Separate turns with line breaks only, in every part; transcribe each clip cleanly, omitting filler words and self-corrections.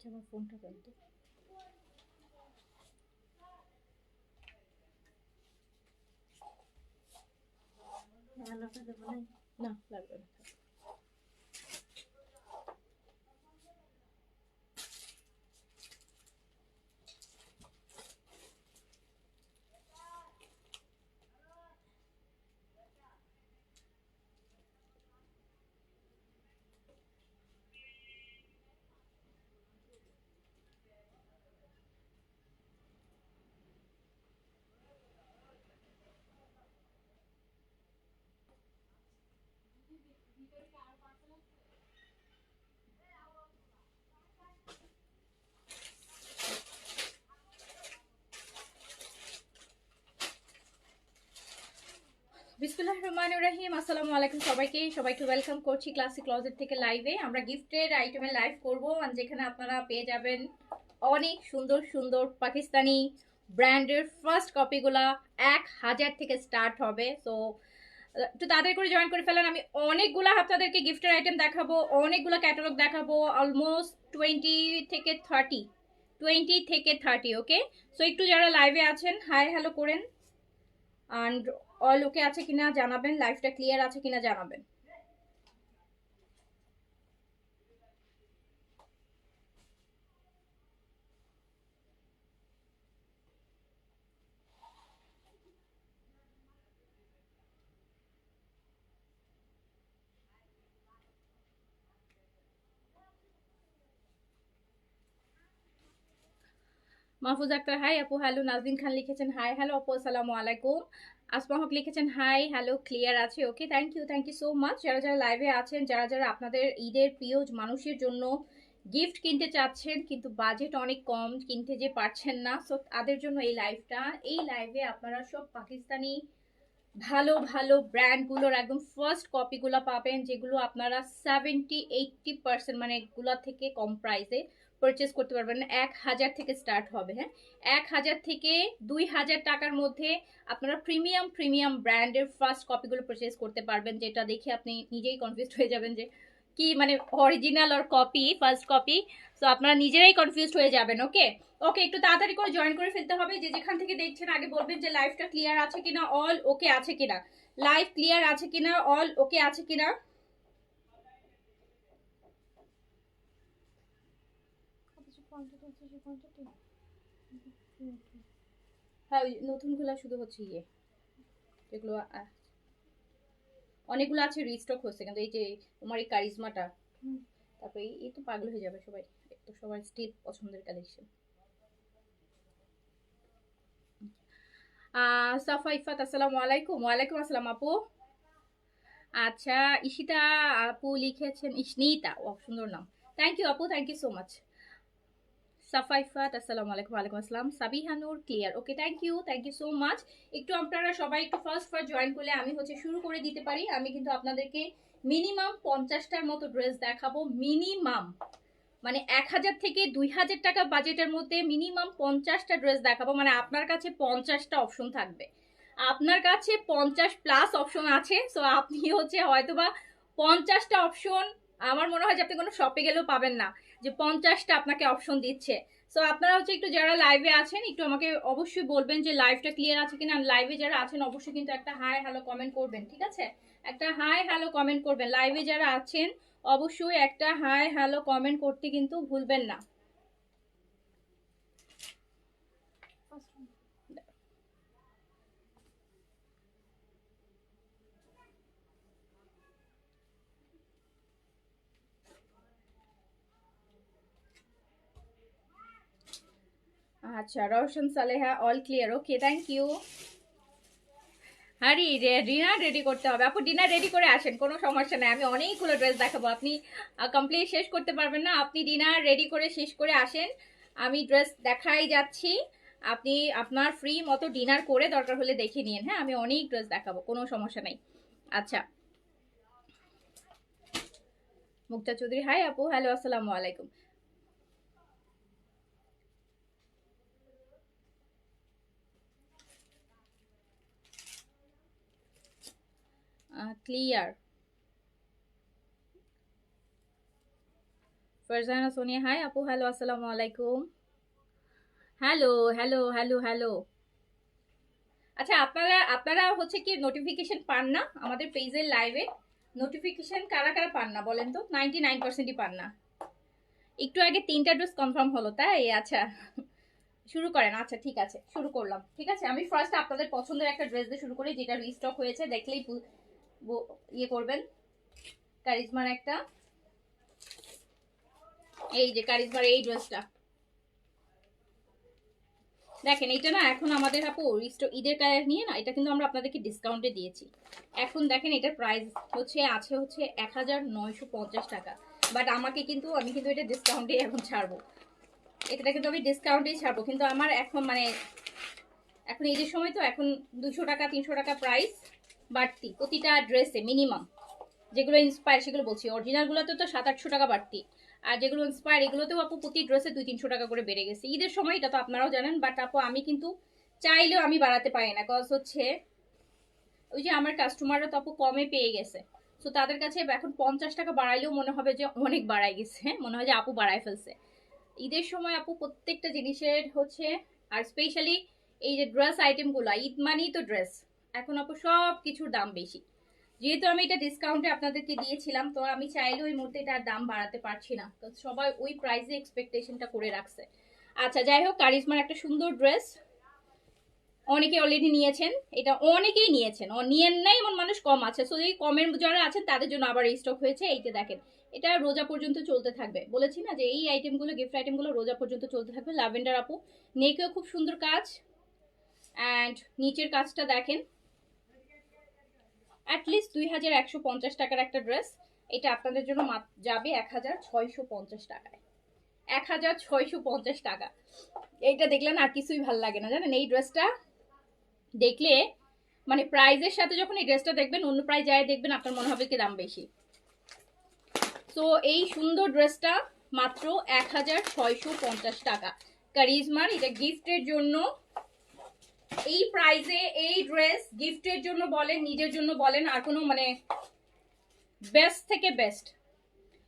আমার ফোনটা দেন তো। আলোটা দেবো না? না, লাগবে না। বিসমিল্লাহির রহমানির রহিম। আসসালামু আলাইকুম সবাইকে ওয়েলকাম করছি ক্লাসিক ক্লজেট থেকে লাইভে। আমরা গিফটের আইটেমের লাইভ করব, যেখানে আপনারা পেয়ে যাবেন অনেক সুন্দর সুন্দর পাকিস্তানি ব্র্যান্ডের ফার্স্ট কপিগুলা 1000 থেকে স্টার্ট হবে। সো একটু তাড়াতাড়ি করে জয়েন করে ফেলেন। আমি অনেকগুলো আপনাদেরকে গিফটের আইটেম দেখাবো, অনেকগুলো ক্যাটালগ দেখাবো, অলমোস্ট 20 থেকে 30। ওকে, সো একটু যারা লাইভে আছেন হাই হ্যালো করেন, অ্যান্ড অল ওকে আছে কিনা জানাবেন, লাইফটা ক্লিয়ার আছে কিনা জানাবেন। মাহফুজ আক্তার হাই আপু হ্যালো। নাজদিন খান লিখেছেন হাই হ্যালো আপু আসসালামু আলাইকুম। আসমা হক লিখেছেন হাই হ্যালো, ক্লিয়ার আছে। ওকে, থ্যাংক ইউ সো মাচ। যারা যারা লাইভে আছেন, যারা যারা আপনাদের ঈদের প্রিয় মানুষের জন্য গিফট কিনতে চাচ্ছেন কিন্তু বাজেট অনেক কম, কিনতে যে পারছেন না, সো তাদের জন্য এই লাইভটা। এই লাইভে আপনারা সব পাকিস্তানি ভালো ভালো ব্র্যান্ডগুলোর একদম ফার্স্ট কপিগুলো পাবেন, যেগুলো আপনারা 70-80% মানে এগুলো থেকে কম প্রাইসে পারচেস করতে পারবেন। 1000 থেকে স্টার্ট হবে। হ্যাঁ, 1000 থেকে 2000 টাকার মধ্যে আপনারা প্রিমিয়াম প্রিমিয়াম ব্র্যান্ডের ফার্স্ট কপিগুলো পারচেস করতে পারবেন, যেটা দেখে আপনি নিজেই কনফিউজড হয়ে যাবেন যে কি মানে অরিজিনাল আর কপি, ফার্স্ট কপি। সো আপনারা নিজেরাই কনফিউজড হয়ে যাবেন। ওকে ওকে, একটু তাড়াতাড়ি করে জয়েন করে ফেলতে হবে। যে যেখান থেকে দেখছেন আগে বলবেন যে লাইভটা ক্লিয়ার আছে কিনা, অল ওকে আছে কিনা, লাইভ ক্লিয়ার আছে কিনা, অল ওকে আছে কিনা। হ্যাঁ, ওই নতুনগুলো শুধু হচ্ছে ইয়ে, যেগুলো অনেকগুলো আছে রিস্টক হচ্ছে, কিন্তু এই যে তোমার এই কারিজমাটা, তারপরে এই তো পাগল হয়ে যাবে সবাই, তো সবার স্টিল পছন্দের কালেকশন। সাফা ইফাত আসসালামু আলাইকুম। ওয়ালাইকুম আসসালাম আপু। আচ্ছা, ইশিতা আপু লিখেছেন, ইশনিতা, ও সুন্দর নাম। থ্যাংক ইউ আপু, থ্যাংক ইউ সো মাচ। সাফাইফাত আসসালামু আলাইকুম। ওয়ালাইকুম আসসালাম। Sabihanur clear. Okay, thank you so much. একটু আপনারা সবাই একটু ফার্স্ট জয়েন করলে আমি হচ্ছে শুরু করে দিতে পারি। আমি কিন্তু আপনাদেরকে মিনিমাম 50টার মতো ড্রেস দেখাবো, মিনিমাম মানে 1000 থেকে 2000 টাকা বাজেটের মধ্যে মিনিমাম 50টা ড্রেস দেখাবো। মানে আপনার কাছে 50টা অপশন থাকবে, আপনার কাছে 50+ অপশন আছে। সো আপনি হচ্ছে হয়তোবা 50টা অপশন, আমার মনে হয় যে আপনি কোনো শপে গেলেও পাবেন না যে 50টা আপনাকে অপশন দিচ্ছে। সো আপনারা হচ্ছে একটু যারা লাইভে আছেন একটু আমাকে অবশ্যই বলবেন যে লাইভটা ক্লিয়ার আছে কিনা। লাইভে যারা আছেন অবশ্যই কিন্তু একটা হাই হ্যালো কমেন্ট করবেন, ঠিক আছে? একটা হাই হ্যালো কমেন্ট করবেন। লাইভে যারা আছেন অবশ্যই একটা হাই হ্যালো কমেন্ট করতে কিন্তু ভুলবেন না। আচ্ছা, Roshan Saleha all clear. Okay, thank you. আরে ডিনার রেডি করতে হবে আপু, ডিনার রেডি করে আসেন, কোনো সমস্যা নেই। আমি অনেকগুলো ড্রেস দেখাবো, আপনি কমপ্লিট শেষ করতে পারবেন না। আপনি ডিনার রেডি করে শেষ করে আসেন, আমি ড্রেস দেখাই যাচ্ছি। আপনি আপনার ফ্রি মতো ডিনার করে দরকার হলে দেখে নিন। হ্যাঁ, আমি অনেক ড্রেস দেখাবো, কোনো সমস্যা নেই। আচ্ছা, মুক্তা চৌধুরী হাই আপু, হ্যালো আসসালামু আলাইকুম। ক্লিয়ার ফারজানা সোনিয়া হাই আপু, হ্যালো, আসসালামু আলাইকুম। Hello hello hello hello. আচ্ছা, আপনারা আপনারা হচ্ছে কি নোটিফিকেশন পান না আমাদের পেজের লাইভে? নোটিফিকেশন কারা কারা পান না বলেন তো? 99%ই পান না। একটু আগে 3টা ডোজ কনফার্ম হলো, তাই? আচ্ছা, শুরু করেন। আচ্ছা ঠিক আছে, শুরু করলাম। ঠিক আছে, আমি ফার্স্ট আপনাদের পছন্দের একটা ড্রেস দিয়ে শুরু করি, যেটা রিস্টক হয়েছে, দেখলেই ইয়ে করবেন। কারিজমার একটা, এই যে কারিজমার এই ড্রেসটা দেখেন। এটা না এখন আমাদের আপু ঈদের কাজ নিয়ে না, এটা কিন্তু আমরা আপনাদেরকে ডিসকাউন্টে দিয়েছি। এখন দেখেন এটার প্রাইস হচ্ছে 1950 টাকা। বাট আমি কিন্তু এটা ডিসকাউন্টে এখন ছাড়বো। এটা কিন্তু আমি ডিসকাউন্টেই ছাড়বো, কিন্তু আমার এখন এখন ঈদের সময় তো এখন 200 টাকা 300 টাকা প্রাইস বাড়তি প্রতিটা ড্রেসে মিনিমাম। যেগুলো ইন্সপায়ার সেগুলো বলছি, অরিজিনালগুলোতে তো 700-800 টাকা বাড়তি। আর যেগুলো ইন্সপায়ার এগুলোতেও আপু প্রতি ড্রেসে 200-300 টাকা করে বেড়ে গেছে ঈদের সময়, এটা তো আপনারাও জানেন। বাট আপু আমি কিন্তু চাইলেও আমি বাড়াতে পারি না, কজ হচ্ছে ওই যে আমার কাস্টমাররা তো আপু কমে পেয়ে গেছে। তো তাদের কাছে এখন 50 টাকা বাড়াইলেও মনে হবে যে অনেক বাড়াই গেছে, মনে হয় যে আপু বাড়াই ফেলছে। ঈদের সময় আপু প্রত্যেকটা জিনিসের হচ্ছে, আর স্পেশালি এই যে ড্রেস আইটেমগুলো, ঈদ মানেই তো ড্রেস, এখন আপু সব কিছুর দাম বেশি। যেহেতু আমি এটা ডিসকাউন্টে আপনাদেরকে দিয়েছিলাম, তো আমি চাইলে ওই মুহূর্তে এটার দাম বাড়াতে পারছি না, তো সবাই ওই প্রাইসে এক্সপেকটেশনটা করে রাখছে। আচ্ছা যাই হোক, কারিজমার একটা সুন্দর ড্রেস অনেকে অলরেডি নিয়েছেন, এটা অনেকেই নিয়েছেন, নিয়েন নাই এমন মানুষ কম আছে। সো এই কমের যারা আছেন তাদের জন্য আবার স্টক হয়েছে। এইটা দেখেন, এটা রোজা পর্যন্ত চলতে থাকবে। বলেছি না যে এই আইটেমগুলো, গিফট আইটেমগুলো রোজা পর্যন্ত চলতে থাকবে। ল্যাভেন্ডার আপু, নেকেও খুব সুন্দর কাজ, অ্যান্ড নিচের কাজটা দেখেন। অ্যাটলিস্ট 2150 টাকার একটা ড্রেস, এটা আপনাদের জন্য যাবে 1650 টাকায়। 1650 টাকা। এইটা দেখলেন আর কিছুই ভাল লাগে না জানেন। এই ড্রেসটা দেখলে মানে প্রাইজের সাথে যখন এই ড্রেসটা দেখবেন, অন্য প্রাইস যায় দেখবেন, আপনার মনে হবে কি দাম বেশি। তো এই সুন্দর ড্রেসটা মাত্র 1650 টাকা কারিজমার। এটা গিফটের জন্য এই প্রাইসে এই ড্রেস, গিফটের জন্য বলেন, নিজের জন্য বলেন, আর কোনো মানে বেস্ট থেকে বেস্ট।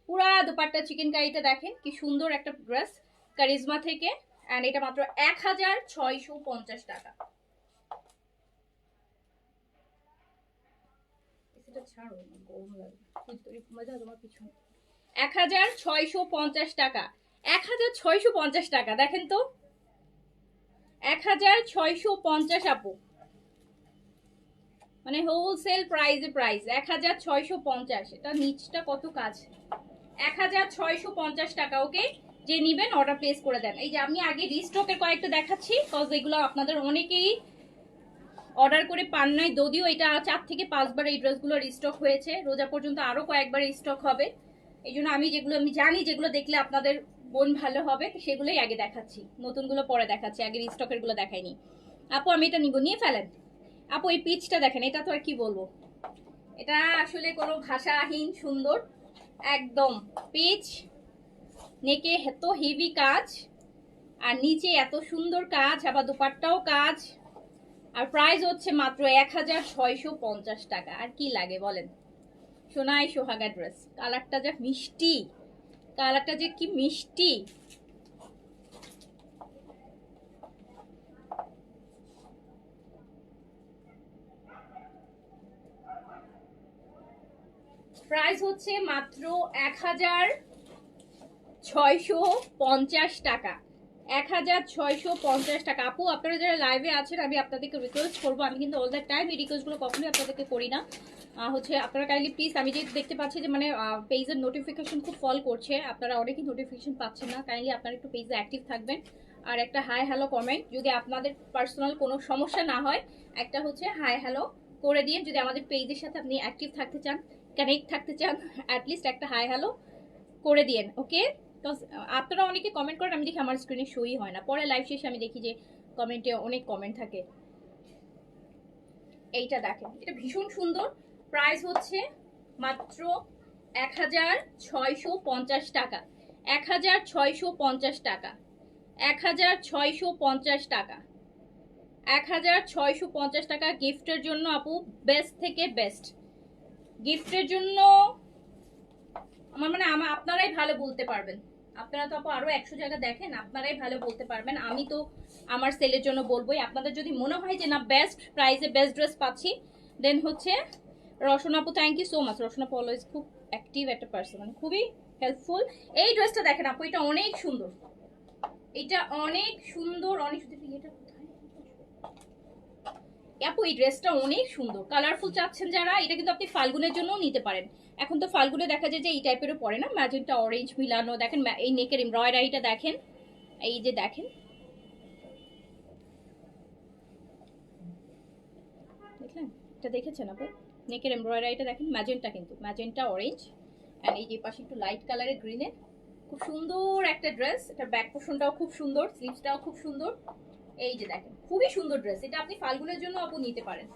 পুরা দুপাট্টা চিকেন কারিটা দেখেন কি সুন্দর একটা ড্রেস কারিজমা থেকে, এন্ড এটা মাত্র 1650 টাকা। এটা ছাড়ো, গরম লাগে, তোমার পিছনে। 1650 টাকা, 1650 টাকা দেখেন তো, 1650 আপু, মানে হোলসেল প্রাইসে প্রাইস 1650। এটা নিচটা কত কাজ, 1650 টাকা। ওকে, যে নিবেন অর্ডার প্লেস করে দেন। এই যে আমি আগে রিস্টকের কয়েকটা দেখাচ্ছি, কজ এগুলো আপনাদের অনেকেই অর্ডার করে পান নাই। যদিও এটা 4 থেকে 5 বার এই ড্রেসগুলো রিস্টক হয়েছে, রোজা পর্যন্ত আরো কয়েকবার রিস্টক হবে। এই জন্য আমি যেগুলো আমি জানি যেগুলো দেখলে আপনাদের বোন ভালো হবে সেগুলোই আগে দেখাচ্ছি, নতুনগুলো পরে দেখাচ্ছি, আগে রিস্টকের গুলো দেখাইনি। আপু আমি এটা নিব, নিয়ে ফেলেন। আপু এই পিচটা দেখেন, এটা তো আর কি বলবো, এটা আসলে কোনো ভাষাহীন সুন্দর একদম পিচ। নেকে এত হেভি কাজ, আর নিচে এত সুন্দর কাজ, আবার দুপাট্টাও কাজ, আর প্রাইস হচ্ছে মাত্র 1650 টাকা। আর কি লাগে বলেন? সোনাই সোহাগা ড্রেস, কালারটা যা মিষ্টি, কালারটা যে কি মিষ্টি। প্রাইস হচ্ছে মাত্র 1650 টাকা, 1650 টাকা। আপু আপনারা যারা লাইভে আছেন, আমি আপনাদেরকে রিকোয়েস্ট করবো, আমি কিন্তু অল দ্য টাইম এই রিকোয়েস্টগুলো কখনোই আপনাদেরকে করি না, হচ্ছে আপনারা কাইন্ডলি প্লিজ, আমি যেহেতু দেখতে পাচ্ছি যে মানে পেজের নোটিফিকেশন খুব ফল করছে, আপনারা অনেকেই নোটিফিকেশন পাচ্ছেন না, কাইন্ডলি আপনারা একটু পেজে অ্যাক্টিভ থাকবেন, আর একটা হাই হ্যালো কমেন্ট, যদি আপনাদের পার্সোনাল কোনো সমস্যা না হয়, একটা হচ্ছে হাই হ্যালো করে দিয়ে, যদি আমাদের পেজের সাথে আপনি অ্যাক্টিভ থাকতে চান, কানেক্ট থাকতে চান, অ্যাটলিস্ট একটা হাই হ্যালো করে দিয়েন। ওকে, আপনারা অনেকে কমেন্ট করেন, আমি দেখি আমার স্ক্রিনে শোই হয় না, পরে লাইভ শেষে আমি দেখি যে কমেন্টে অনেক কমেন্ট থাকে। এইটা দেখেন, এটা ভীষণ সুন্দর, প্রাইস হচ্ছে মাত্র 1650 টাকা, 1650 টাকা, 1650 টাকা, 1650 টাকা। গিফটের জন্য আপু বেস্ট থেকে বেস্ট, গিফটের জন্য আমার মানে আপনারাই ভালো বলতে পারবেন। আপনারা তো আপু আরো 100 জায়গা দেখেন, আপনারাই ভালো বলতে পারবেন। আমি তো আমার সেলের জন্য বলবোই। আপনাদের যদি মনে হয় যে না বেস্ট প্রাইসে বেস্ট ড্রেস পাচ্ছি, দেন হচ্ছে রসনা আপু, থ্যাংক ইউ সো মাচ। রসনা আপু অলওয়েজ খুব অ্যাক্টিভ একটা পার্সন, মানে খুবই হেল্পফুল। এই ড্রেসটা দেখেন আপু, এটা অনেক সুন্দর, এটা অনেক সুন্দর, অনেক সুন্দর। এটা আপু এই ড্রেসটা অনেক সুন্দর, কালারফুল চাচ্ছেন যারা, এটা কিন্তু আপনি ফাল্গুনের জন্যও নিতে পারেন। এখন তো ফাল্গুনে দেখা যায় যে এই টাইপেরও পরে না, ম্যাজেন্টা অরেঞ্জ মিলানো। দেখেন এই নেকের এমব্রয়ডারিটা দেখেন, এই যে দেখেন, দেখলেন এটা দেখেছেন আপু? নেকের এমব্রয়ডারিটা দেখেন, ম্যাজেন্টা, কিন্তু ম্যাজেন্টা অরেঞ্জ, অ্যান্ড এই যে পাশে একটু লাইট কালারের গ্রিনের। খুব সুন্দর একটা ড্রেস। এটা ব্যাক পোর্শনটাও খুব সুন্দর, স্লিভসটাও খুব সুন্দর। এই যে দেখেন খুবই সুন্দর ড্রেস। এটা আপনি ফাল্গুনের জন্য আপু নিতে পারেন,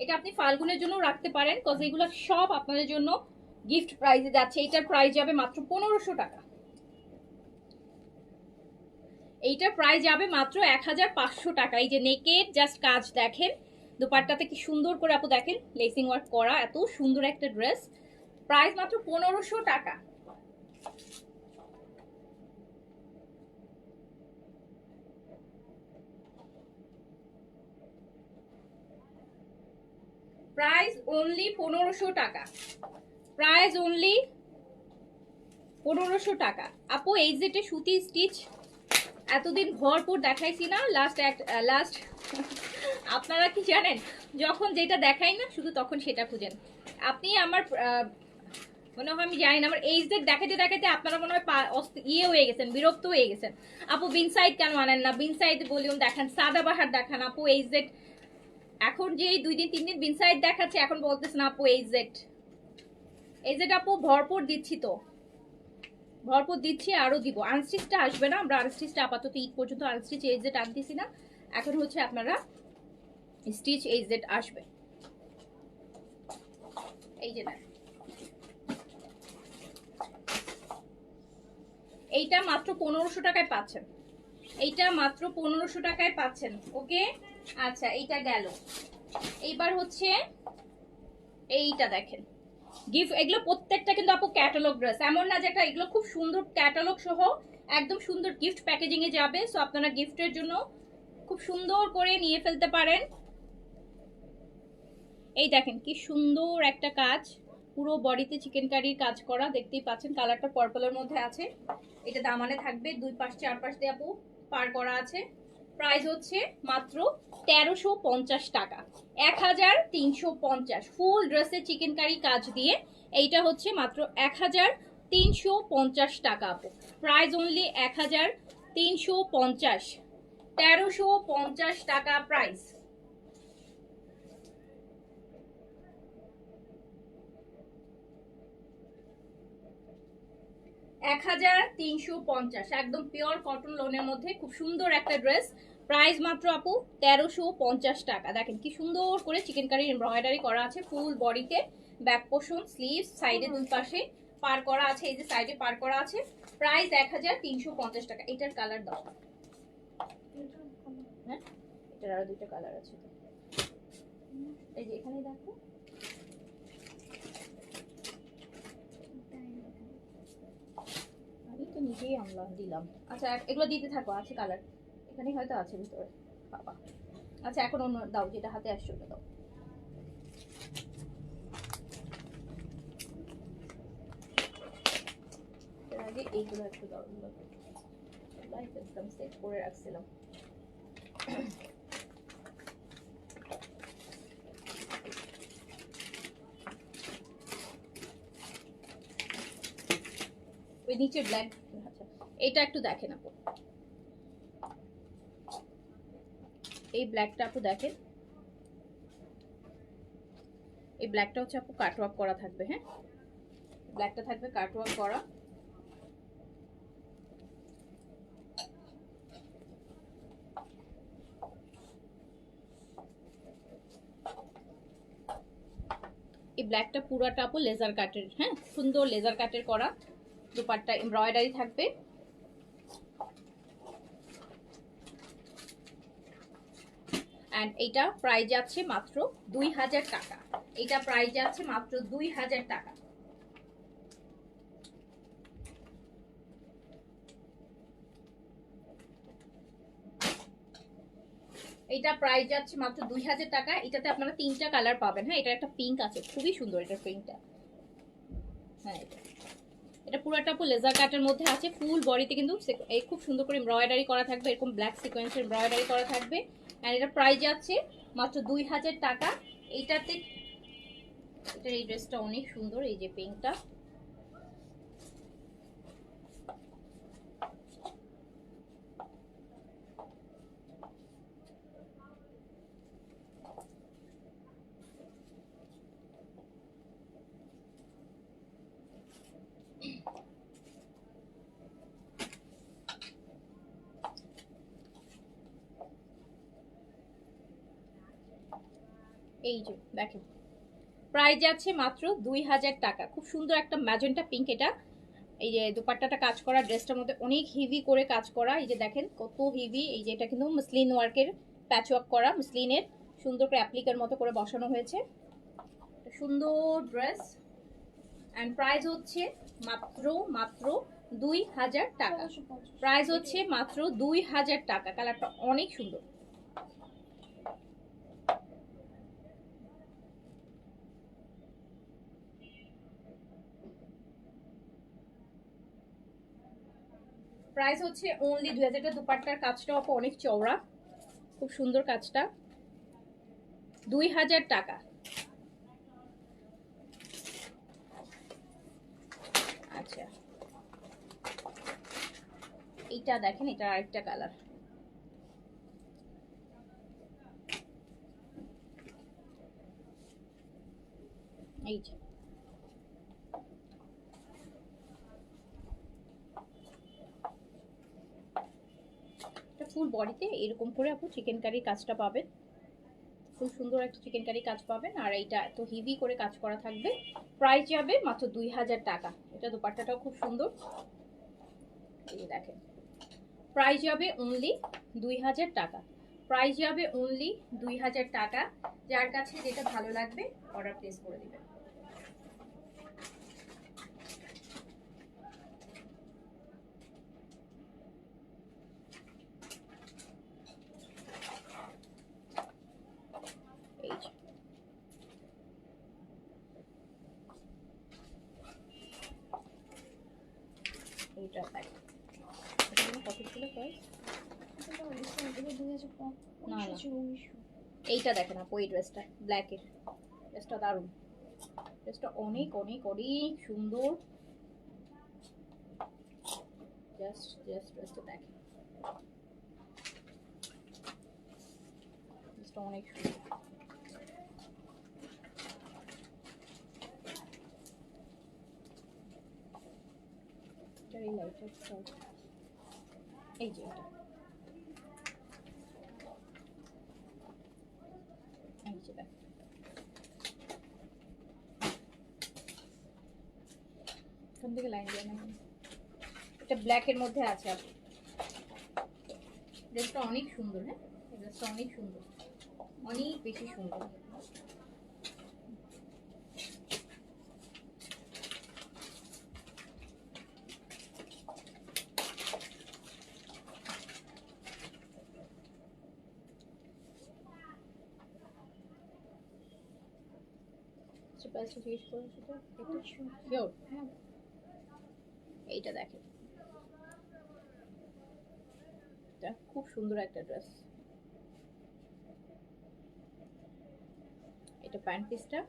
এটা আপনি ফাল্গুনের জন্য রাখতে পারেন, কজ এগুলো সব আপনাদের জন্য গিফট প্রাইজে যাচ্ছে। এইটার প্রাইস যাবে মাত্র 1500 টাকা, এইটার প্রাইস যাবে মাত্র 1500 টাকা। এই যে নেকের জাস্ট কাজ দেখেন, দুপাট্টাতে কি সুন্দর করে আপু দেখেন লেসিং ওয়ার্ক করা, এত সুন্দর একটা ড্রেস। প্রাইস মাত্র 1500 টাকা। প্রাইস অনলি 1500 টাকা, প্রাইস অনলি 1500 টাকা। আপু এই যেটা সুতি স্টিচ এতদিন ভরপুর দেখাইছি না, লাস্ট আপনারা কি জানেন, যখন যেটা দেখাই না শুধু তখন সেটা খুঁজেন আপনি। আমার মনে হয়, আমি জানি না, আমার এই যে দেখাতে দেখাতে আপনারা মনে হয় ইয়ে হয়ে গেছেন, বিরক্ত হয়ে গেছেন। আপু বিন সাইড কেন আনেন না, বিন সাইড ভলিউম দেখান, সাদা বাহার দেখান। আপু এই জেড এখন যে 2 দিন 3 দিন বিন সাইড দেখাচ্ছে, এখন বলতেছেন আপু এই জেড আপু ভরপুর দিচ্ছি, তো ভরপুর দিচ্ছি, আরো দিব। আনস্টিচটা আসবে না, আমরা আনস্টিচটা আপাতত ঈদ পর্যন্ত আনস্টিচ এই জেড আনতেছি না। এখন হচ্ছে আপনারা স্টিচ এই জেড আসবে। এই যে না, এইটা মাত্র 1500 টাকায় পাচ্ছেন, এইটা মাত্র 1500 টাকায় পাচ্ছেন। ওকে আচ্ছা, এইটা গেল। এইবার হচ্ছে এইটা দেখেন গিফট, এগুলো প্রত্যেকটা কিন্তু আপু ক্যাটালগ ড্রেস, এমন না যে একটা, এগুলো খুব সুন্দর ক্যাটালগ সহ একদম সুন্দর গিফট প্যাকেজিং এ যাবে। সো আপনারা গিফটের জন্য খুব সুন্দর করে নিয়ে ফেলতে পারেন। এই দেখেন কি সুন্দর একটা কাজ, পুরো বডিতে চিকেন কারির কাজ করা, দেখতেই পাচ্ছেন। কালারটা পার্পলের মধ্যে আছে। এটা দামানে থাকবে, 2 পাশ 4 পাশ দিয়ে আপু পার করা আছে। প্রাইস হচ্ছে মাত্র 1350 টাকা, 1350। ফুল ড্রেসে চিকেন কারি কাজ দিয়ে এইটা হচ্ছে মাত্র 1350 টাকা আপু। প্রাইস অনলি 1350, 1350 টাকা প্রাইস। 1350, একদম পিওর কটন লোনের মধ্যে খুব সুন্দর একটা ড্রেস। প্রাইস মাত্র আপু 1350 টাকা। দেখেন কি সুন্দর করে চিকেন কারি এমব্রয়ডারি করা আছে ফুল বডিতে, ব্যাক পোর্শন, স্লিভস, সাইডে 2 পাশে পার করা আছে, এই যে সাইডে পার করা আছে। প্রাইস 1350 টাকা। এটার কালার দাও, হ্যাঁ এটার আরো 2টা কালার আছে, এই যে এখানে দেখো। আমি তো নিজেই আনলাম, দিলাম। আচ্ছা এগুলো দিতে থাকো, আছে কালার এখানে হয়তো আছে ভিতরে বাবা। আচ্ছা এখন অন্য দাও, যেটা হাতে আসছে ওটা দাও। এর আগে এইগুলো একটু দাও, লাইফ একদম সেট করে রাখছিলাম। ওই নিচে ব্ল্যাক, আচ্ছা এটা একটু দেখেন আপু, এই ব্ল্যাকটা আপু দেখেন, এই ব্ল্যাকটা হচ্ছে আপু কাটওয়ার্ক করা থাকবে। হ্যাঁ ব্ল্যাকটা থাকবে কাটওয়ার্ক করা। এই ব্ল্যাকটা পুরোটা আপু লেজার কাটের, হ্যাঁ সুন্দর লেজার কাটের করা। দুপাট্টা এমব্রয়ডারি থাকবে। এন্ড এইটা প্রাইস যাচ্ছে মাত্র 2000 টাকা, এটা প্রাইস যাচ্ছে মাত্র 2000 টাকা। এটা প্রাইস যাচ্ছে মাত্র 2000 টাকা। এটাতে আপনারা 3টা কালার পাবেন। হ্যাঁ, এটা একটা পিঙ্ক আছে, খুবই সুন্দর এটার প্রিন্টটা। হ্যাঁ, এটা পুরোটা আপু লেজার কাটের মধ্যে আছে। ফুল বডিতে কিন্তু এই খুব সুন্দর করে এমব্রয়ডারি করা থাকবে, এরকম ব্ল্যাক সিকোয়েন্সের এমব্রয়ডারি করা থাকবে। আর এটা প্রাইস যাচ্ছে মাত্র 2000 টাকা। এইটাতে এটার এই ড্রেসটা অনেক সুন্দর, এই যে পিঙ্কটা। এই যে দেখেন, প্রাইস যাচ্ছে মাত্র 2000 টাকা। খুব সুন্দর একটা ম্যাজেন্টা পিঙ্ক এটা। এই যে দুপাট্টাটা কাজ করা, ড্রেসটার মধ্যে অনেক হেভি করে কাজ করা। এই যে দেখেন কত হেভি। এই যে এটা কিন্তু মসলিন ওয়ার্কের প্যাচ ওয়ার্ক করা, মসলিনের সুন্দর করে অ্যাপ্লিকের মতো করে বসানো হয়েছে। সুন্দর ড্রেস। এন্ড প্রাইস হচ্ছে মাত্র 2000 টাকা। প্রাইস হচ্ছে মাত্র 2000 টাকা। কালারটা অনেক সুন্দর। প্রাইস হচ্ছে অনলি 2000 টাকা। দুপাট্টার কাজটাও অনেক চওড়া, খুব সুন্দর কাজটা। 2000 টাকা। আচ্ছা, এইটা দেখেন, এটা আরেকটা কালার। এই যে ফুল বডিতে এরকম করে আপু চিকেন কারি কাজটা পাবেন। খুব সুন্দর একটা চিকেন কারি কাজ পাবেন। আর এইটা এত হেভি করে কাজ করা থাকবে। প্রাইস যাবে মাত্র 2000 টাকা। এটা দুপাট্টাটাও খুব সুন্দর, এই দেখেন। প্রাইস যাবে অনলি 2000 টাকা। প্রাইস যাবে অনলি 2000 টাকা। যার কাছে যেটা ভালো লাগবে অর্ডার প্লেস করে দিবেন। এই যে এইটা দেখেন, কত ছিল প্রাইস? না না, এইটা দেখেন আপু, এই ড্রেসটা ব্ল্যাকের ড্রেসটা দারুণ। ড্রেসটা অনেক অনেক অনেক সুন্দর। জাস্ট ড্রেসটা দেখেন, ড্রেসটা অনেক সুন্দর। এই লাইটটা, এই যে এটা, এই যে দেখেন। এখান থেকে লাইন দিয়ে না, এটা ব্ল্যাকের মধ্যে আছে আপু। ড্রেসটা অনেক সুন্দর। হ্যাঁ, ড্রেসটা অনেক সুন্দর, অনেক বেশি সুন্দর। এইটা দেখেন, খুব সুন্দর একটা ড্রেস। এটা প্যান্ট পিসটা।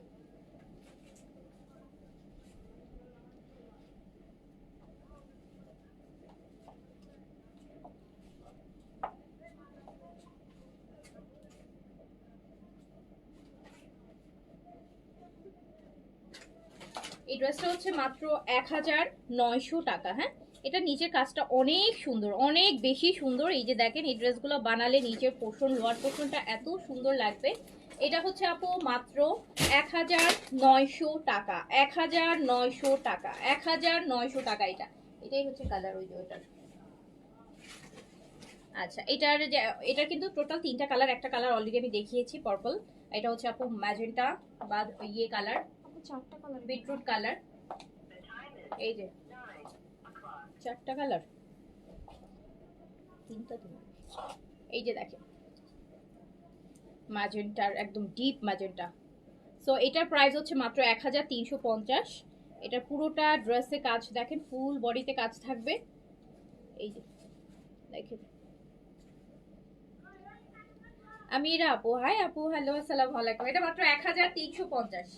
এই ড্রেসটা হচ্ছে মাত্র 1900 টাকা। হ্যাঁ, এটা নিচের কাজটা অনেক সুন্দর, অনেক বেশি সুন্দর। এই যে দেখেন, এই ড্রেসগুলো বানালে নিচের পোর্শন, লোয়ার পোর্শনটা এত সুন্দর লাগবে। এটা হচ্ছে আপু মাত্র 1900 টাকা। 1900 টাকা, 1900 টাকা। এটাই হচ্ছে কালার, ওই যে ওটার। আচ্ছা, এটা কিন্তু টোটাল 3টা কালার। একটা কালার অলরেডি আমি দেখিয়েছি, পার্পল। এটা হচ্ছে আপু ম্যাজেন্টা বা ইয়ে কালার, 4টা কালার, বিটরুট কালার। এই যে 4টা কালার, 3টা। এই যে দেখেন, ম্যাজেন্টার একদম ডিপ ম্যাজেন্টা। সো এটার প্রাইস হচ্ছে মাত্র 1350। এটা পুরোটা ড্রেসে কাজ দেখেন, ফুল বডিতে কাজ থাকবে। এই যে দেখেন আমিরা আপু, হাই আপু, হ্যালো, আসসালামু আলাইকুম। এটা মাত্র 1350।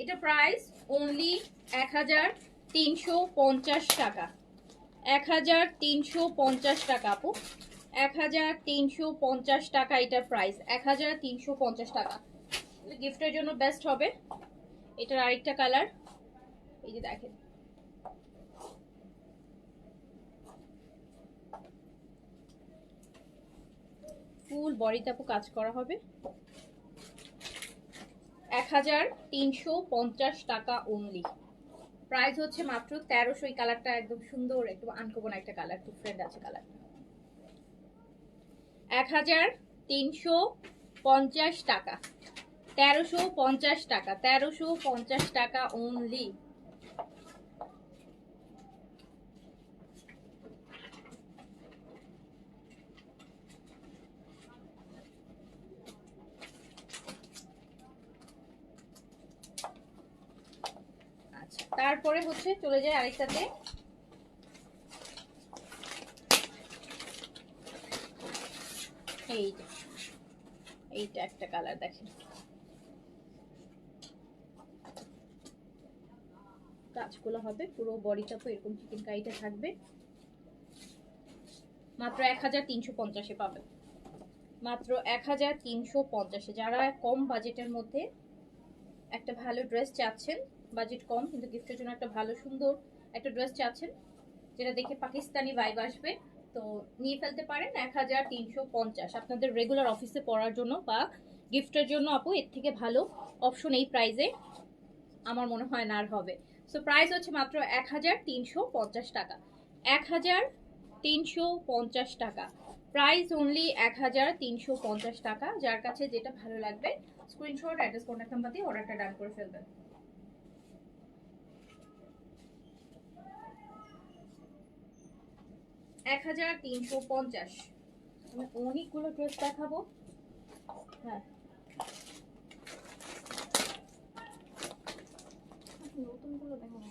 এটা প্রাইস অনলি 1350 টাকা। 1350 টাকা আপু, 1350 টাকা এটার প্রাইস, 1350 টাকা। গিফটের জন্য বেস্ট হবে। এটার আরেকটা কালার এই যে দেখেন, ফুল বডিতে আপু কাজ করা হবে। 1350 টাকা অনলি। প্রাইস হচ্ছে মাত্র 1300। এই কালারটা একদম সুন্দর, একদম আনকমন একটা কালার, খুব ফ্রেন্ড আছে কালার। 1350 টাকা, 1350 টাকা, 1350 টাকা অনলি। আচ্ছা, তারপরে হচ্ছে চলে যায় আরেকটাতে। এইটা একটা কালার দেখেন, কাজগুলো হবে পুরো বডিটা তো এরকম চিকেন কারিটা থাকবে। মাত্র 1350-এ পাবেন, মাত্র 1350-এ। যারা কম বাজেটের মধ্যে একটা ভালো ড্রেস চাচ্ছেন, বাজেট কম কিন্তু গিফটের জন্য একটা ভালো সুন্দর একটা ড্রেস চাচ্ছেন, যেটা দেখে পাকিস্তানি ভাইব আসবে, তো নিয়ে ফেলতে পারেন 1350। আপনাদের রেগুলার অফিসে পরার জন্য বা গিফটের জন্য আপু এর থেকে ভালো অপশন এই প্রাইসে আমার মনে হয় না আর হবে। সো প্রাইস হচ্ছে মাত্র 1350 টাকা, 1350 টাকা প্রাইস অনলি, 1350 টাকা। যার কাছে যেটা ভালো লাগবে স্ক্রিনশট, অ্যাড্রেস, কন্ট্যাক্ট নাম্বার দিয়ে অর্ডারটা ডান করে ফেলবেন। এক 1350। আমি অনেকগুলো ড্রেস দেখাবো। হ্যাঁ, নতুনগুলো দেখাবো।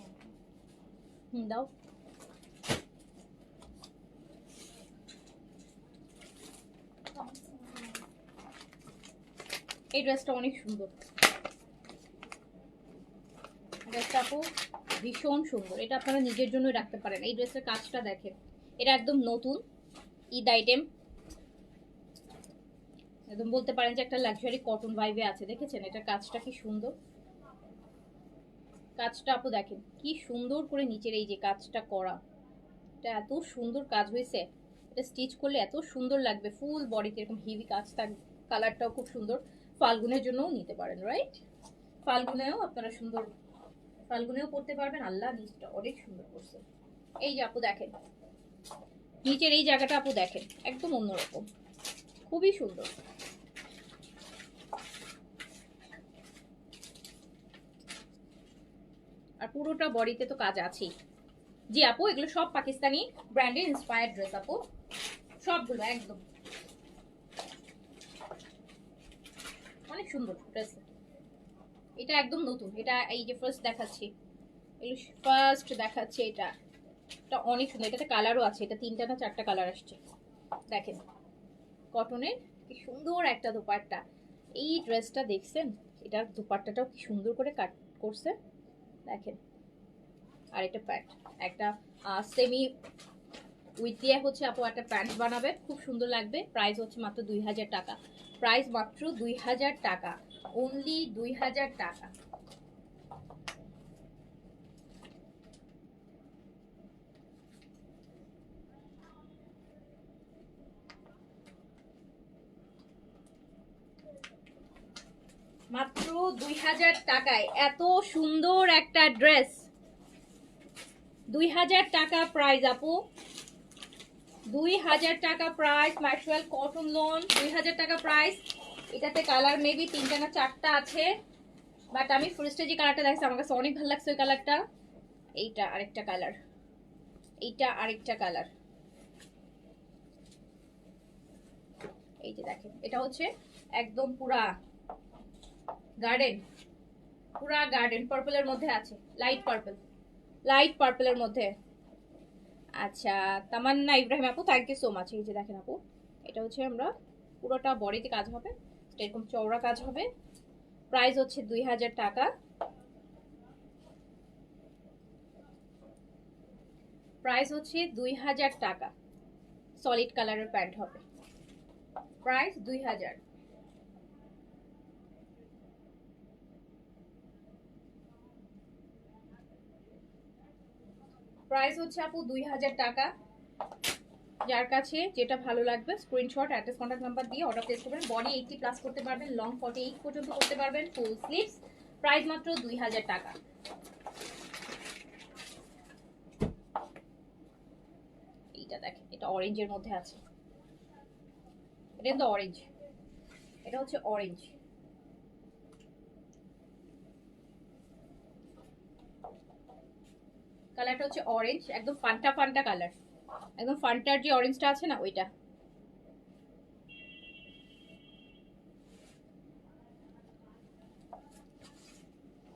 দাও। এই ড্রেসটা অনেক সুন্দর, ড্রেসটা আপু ভীষণ সুন্দর। এটা আপনারা নিজের জন্য রাখতে পারেন। এই ড্রেসের কাজটা দেখেন, এটা একদম নতুন ঈদ আইটেম, একদম বলতে পারেন যে একটা লাক্সারি কটন ভাইবে আছে। দেখেছেন এটার কাজটা কি সুন্দর, কাজটা আপু দেখেন কি সুন্দর করে নিচের এই যে কাজটা করা, এটা এত সুন্দর কাজ হয়েছে। এটা স্টিচ করলে এত সুন্দর লাগবে, ফুল বডিতে এরকম হেভি কাজ থাকবে। কালারটাও খুব সুন্দর, ফাল্গুনের জন্যও নিতে পারেন, রাইট? ফাল্গুনেও আপনারা সুন্দর, ফাল্গুনেও পরতে পারবেন। আল্লাহ নিচটা অনেক সুন্দর করছে। এই যে আপু দেখেন নিচের এই জায়গাটা আপু দেখেন, একদম অন্যরকম, খুবই সুন্দর। আর পুরোটা বডিতে তো কাজ আছেই। জি আপু, এগুলো সব পাকিস্তানি ব্র্যান্ডের ইন্সপায়ার্ড ড্রেস আপু, সবগুলো একদম অনেক সুন্দর ড্রেস। এটা একদম নতুন, এটা এই যে ফার্স্ট দেখাচ্ছি, ফার্স্ট দেখাচ্ছি। এটা এটা অনেক সুন্দর, এটাতে কালারও আছে। এটা 3টা না 4টা কালার আসছে। দেখেন কটনের কি সুন্দর একটা দোপাট্টা। এই ড্রেসটা দেখছেন, এটার দোপাট্টাটাও কি সুন্দর করে কাট করছে দেখেন। আর এটা প্যান্ট, একটা সেমি উইথ দিয়ে হচ্ছে আপু একটা প্যান্ট বানাবে, খুব সুন্দর লাগবে। প্রাইস হচ্ছে মাত্র 2000 টাকা, প্রাইস মাত্র 2000 টাকা, অনলি 2000 টাকা। মাত্র 2000 টাকায় এত সুন্দর একটা ড্রেস, 2000 টাকা প্রাইস আপু, 2000 টাকা প্রাইস। ম্যাটেরিয়াল কটন লোন, 2000 টাকা প্রাইস। এটাতে কালার মেবি 3টা না 4টা আছে, বাট আমি ফার্স্টে যে কালারটা দেখছি আমার কাছে অনেক ভালো লাগছে ওই কালারটা। এইটা আরেকটা কালার, এইটা আরেকটা কালার। এই যে দেখেন, এটা হচ্ছে একদম পুরা গার্ডেন, পুরা গার্ডেন পার্পলের মধ্যে আছে, লাইট পার্পলের মধ্যে। আচ্ছা, তামান্না ইব্রাহিম আপু, থ্যাংক ইউ সো মাচ। এই যে দেখেন আপু, এটা হচ্ছে আমরা পুরোটা বডিতে কাজ হবে, এরকম চওড়া কাজ হবে। প্রাইস হচ্ছে 2000 টাকা। প্রাইস হচ্ছে 2000 টাকা। সলিড কালারের প্যান্ট হবে, প্রাইস 2000। প্রাইস হচ্ছে আপু 2000 টাকা। যার কাছে যেটা ভালো লাগবে স্ক্রিনশট, অ্যাড্রেস, কন্ট্যাক্ট নাম্বার দিয়ে অর্ডার প্লেস করবেন। বডি 80 প্লাস করতে পারবেন, লং 48 পর্যন্ত করতে পারবেন, ফুল স্লিভস। প্রাইস মাত্র 2000 টাকা। এইটা দেখেন, এটা অরেঞ্জের মধ্যে আছে, এটা কিন্তু অরেঞ্জ, এটা হচ্ছে অরেঞ্জ। কালারটা হচ্ছে অরেঞ্জ, একদম ফান্টা ফান্টা কালার, একদম ফান্টার যে অরেঞ্জটা আছে না ওইটা।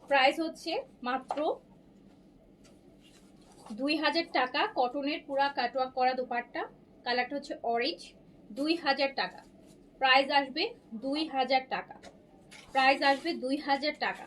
প্রাইস হচ্ছে মাত্র 2000 টাকা। কটনের পুরা কাটওয়ার্ক করা দোপাট্টা, কালারটা হচ্ছে অরেঞ্জ, 2000 টাকা। প্রাইস আসবে 2000 টাকা। প্রাইস আসবে 2000 টাকা।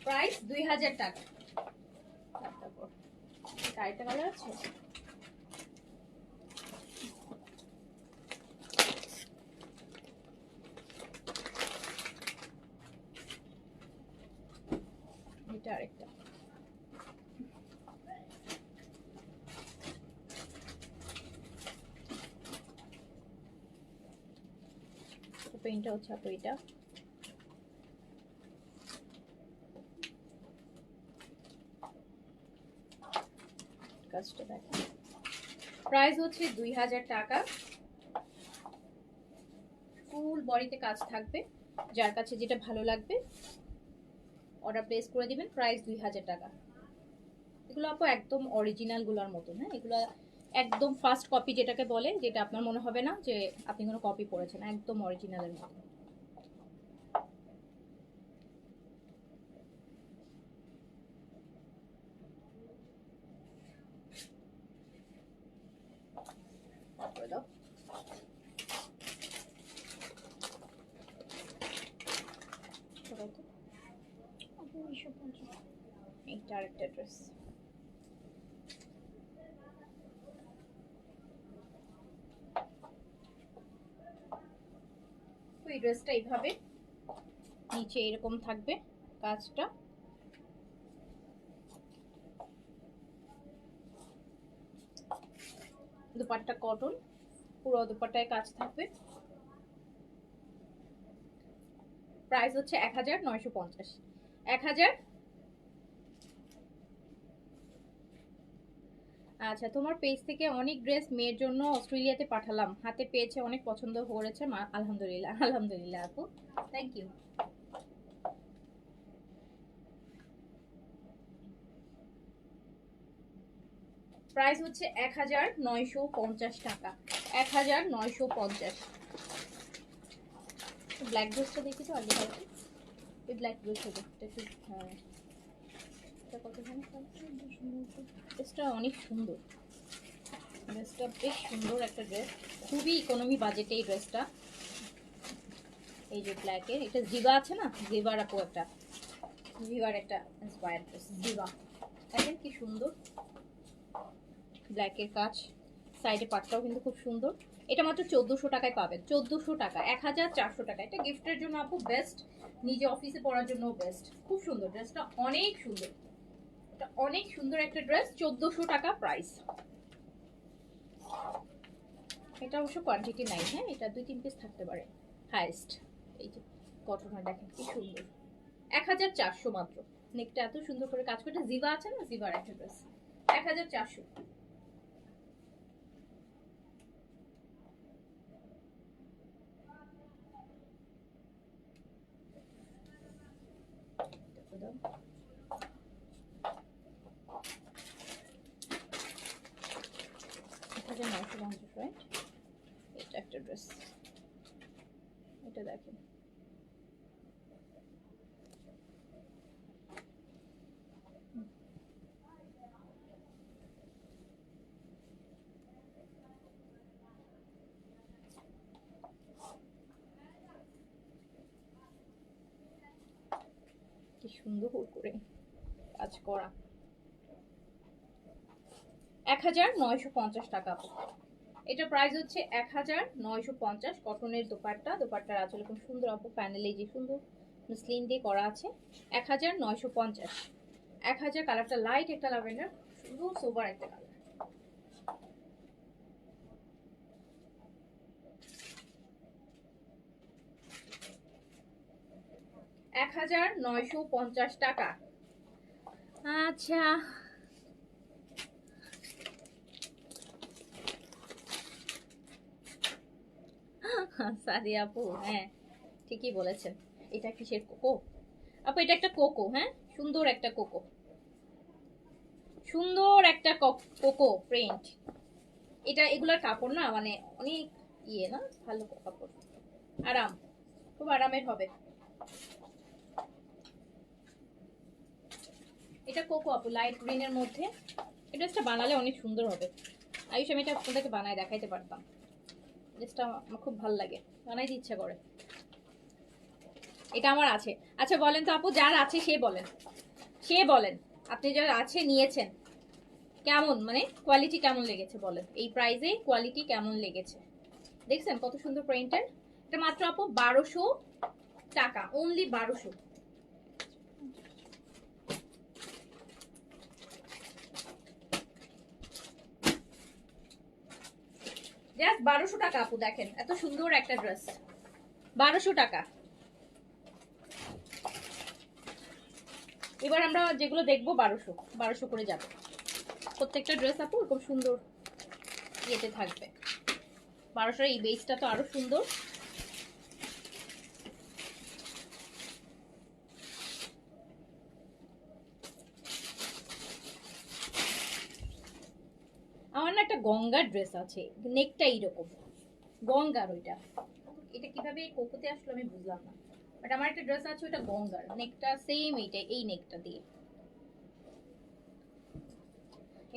প্রাইস 2000 টাকা। আরেকটা কালার আছে, এটা আরেকটা। পেইন্টটা হচ্ছে আপু এটা, কাজটা দেখেন। প্রাইস হচ্ছে 2000 টাকা। ফুল বডিতে কাজ থাকবে, যার কাছে যেটা ভালো লাগবে অর্ডার প্লেস করে দিবেন। প্রাইস 2000 টাকা। এগুলো আপু একদম অরিজিনাল গুলোর মতো, হ্যাঁ, এগুলো একদম ফার্স্ট কপি যেটাকে বলে, যেটা আপনার মনে হবে না যে আপনি কোনো কপি পড়েছেন, একদম অরিজিনালের মতো। এইটা আরেকটা ড্রেস, তো এই ড্রেসটা এইভাবে নিচে এরকম থাকবে কাজটা, দুপাট্টা কটন, পুরো দুপাট্টায় কাজ থাকবে। প্রাইস হচ্ছে 1950। 1000। আচ্ছা, তোমার পেজ থেকে অনেক ড্রেস মেয়ের জন্য অস্ট্রেলিয়াতে পাঠালাম, হাতে পেয়েছে, অনেক পছন্দ করেছে, আলহামদুলিল্লাহ। আলহামদুলিল্লাহ আপু, থ্যাংক ইউ। প্রাইস হচ্ছে 1950 টাকা। 1950। ব্ল্যাক ড্রেসটা দেখি তো আগে, এই ব্ল্যাক ড্রেসটা দেখতে একটু, হ্যাঁ, এটা কতখানি? ড্রেসটা অনেক সুন্দর, ড্রেসটা বেশ সুন্দর একটা ড্রেস, খুবই ইকোনমি বাজেটে এই ড্রেসটা। এই যে ব্ল্যাকের, এটা জিবা আছে না, জিবার আপু একটা, জিবার একটা ইন্সপায়ার্ড ড্রেস, জিবা। দেখেন কি সুন্দর ব্ল্যাকের কাজ, সাইডে পাটটাও কিন্তু খুব সুন্দর। এটা মাত্র 1400 টাকায় পাবেন, 1400 টাকা, 1400 টাকা। এটা গিফটের জন্য আপু বেস্ট, নিজে অফিসে পরার জন্য বেস্ট। খুব সুন্দর ড্রেসটা, অনেক সুন্দর, এটা অনেক সুন্দর একটা ড্রেস, 1400 টাকা প্রাইস। এটা অবশ্য কোয়ান্টিটি নাই, হ্যাঁ, এটা 2-3 পিস থাকতে পারে হাইয়েস্ট। এই যে কটনের দেখেন কি সুন্দর, 1400 মাত্র। নেকটা এত সুন্দর করে কাজ করে, জিবা আছে না, জিবার একটা ড্রেস, 1400। দাও। এটা 950, রাইট? এটা একটা ড্রেস, এটা দেখেন কি সুন্দর করে কাজ করা। 1950 টাকা। এটা প্রাইস হচ্ছে 1950। কটনের দোপাট্টা, দোপাট্টার আঁচলে খুব সুন্দর আপু প্যানেলে যে সুন্দর মুসলিন দিয়ে করা আছে। 1950। 1000। কালারটা লাইট একটা ল্যাভেন্ডার, সুন্দর সোবার একটা কালার। 1950 টাকা। আচ্ছা সাদিয়া আপু, হ্যাঁ ঠিকই বলেছেন। এটা কিসের কোকো আপু? এটা একটা কোকো, হ্যাঁ সুন্দর একটা কোকো, সুন্দর একটা কোকো প্রিন্ট। এটা এগুলার কাপড় না মানে অনেক ইয়ে না, ভালো কাপড়, আরাম, খুব আরামের হবে। এটা কোকো আপু, লাইট গ্রিনের মধ্যে। এটা বানালে অনেক সুন্দর হবে। আয়ুষ, আমি এটা আপনাদেরকে বানায় দেখাইতে পারতাম, ড্রেসটা আমার খুব ভালো লাগে, বানাইতে ইচ্ছা করে। এটা আমার আছে। আচ্ছা বলেন তো আপু, যার আছে সে বলেন, সে বলেন আপনি যার আছে নিয়েছেন কেমন, মানে কোয়ালিটি কেমন লেগেছে বলেন। এই প্রাইসে কোয়ালিটি কেমন লেগেছে? দেখছেন কত সুন্দর প্রিন্টের। এটা মাত্র আপু 1200 টাকা, অনলি 1200। জাস্ট 1200 টাকা আপু, দেখেন এত সুন্দর একটা ড্রেস, 1200 টাকা। এবার আমরা যেগুলো দেখবো 1200 করে যাবে প্রত্যেকটা ড্রেস আপু, খুব সুন্দর ইয়েতে থাকবে। 1200। এই বেসটা তো আরো সুন্দর। আমার না একটা গঙ্গার ড্রেস আছে, নেকটা এইরকম গঙ্গার, ওইটা এটা কিভাবে কোকোতে আসলো আমি বুঝলাম না, বাট আমার একটা ড্রেস আছে ওটা গঙ্গার, নেকটা সেম এইটা, এই নেকটা দিয়ে।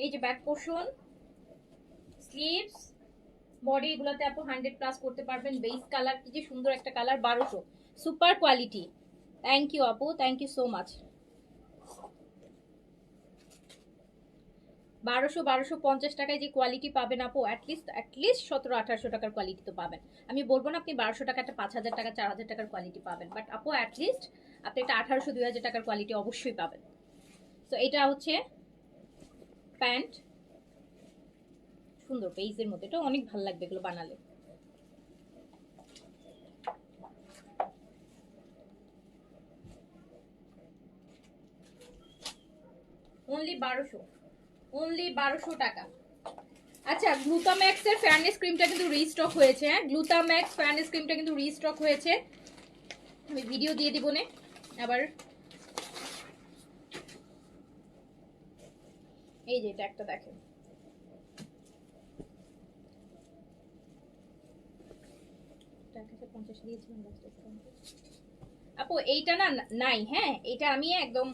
এই যে ব্যাক পোর্শন, স্লিভস, বডি, এগুলাতে আপু 100+ করতে পারবেন। বেস কালার কি যে সুন্দর একটা colour, 1200, super quality. Thank you আপু, থ্যাংক ইউ সো মাচ। 1250 টাকায় যে কোয়ালিটি পাবেন আপু, অ্যাটলিস্ট 1700-1800 টাকার কোয়ালিটি তো পাবেন। আমি বলবো না আপনি 1200 টাকা একটা 5000 টাকা 4000 টাকার কোয়ালিটি পাবেন, বাট আপু অ্যাটলিস্ট আপনি একটা 1800-2000 টাকার কোয়ালিটি অবশ্যই পাবেন। তো এটা হচ্ছে প্যান্ট, সুন্দর পেইজের মধ্যে, এটা অনেক ভালো লাগবে এগুলো বানালে। অনলি 1200, অনলি 1200 টাকা। আচ্ছা, গ্লুটাম্যাক্স এর ফেয়ারনেস ক্রিমটা কিন্তু রিস্টক হয়েছে, হ্যাঁ গ্লুটাম্যাক্স ফেয়ারনেস ক্রিমটা কিন্তু রিস্টক হয়েছে, আমি ভিডিও দিয়ে দিব নে আবার। এই যে এটা একটা দেখেন, আপু এইটা না নাই, হ্যাঁ এটা আমি একদম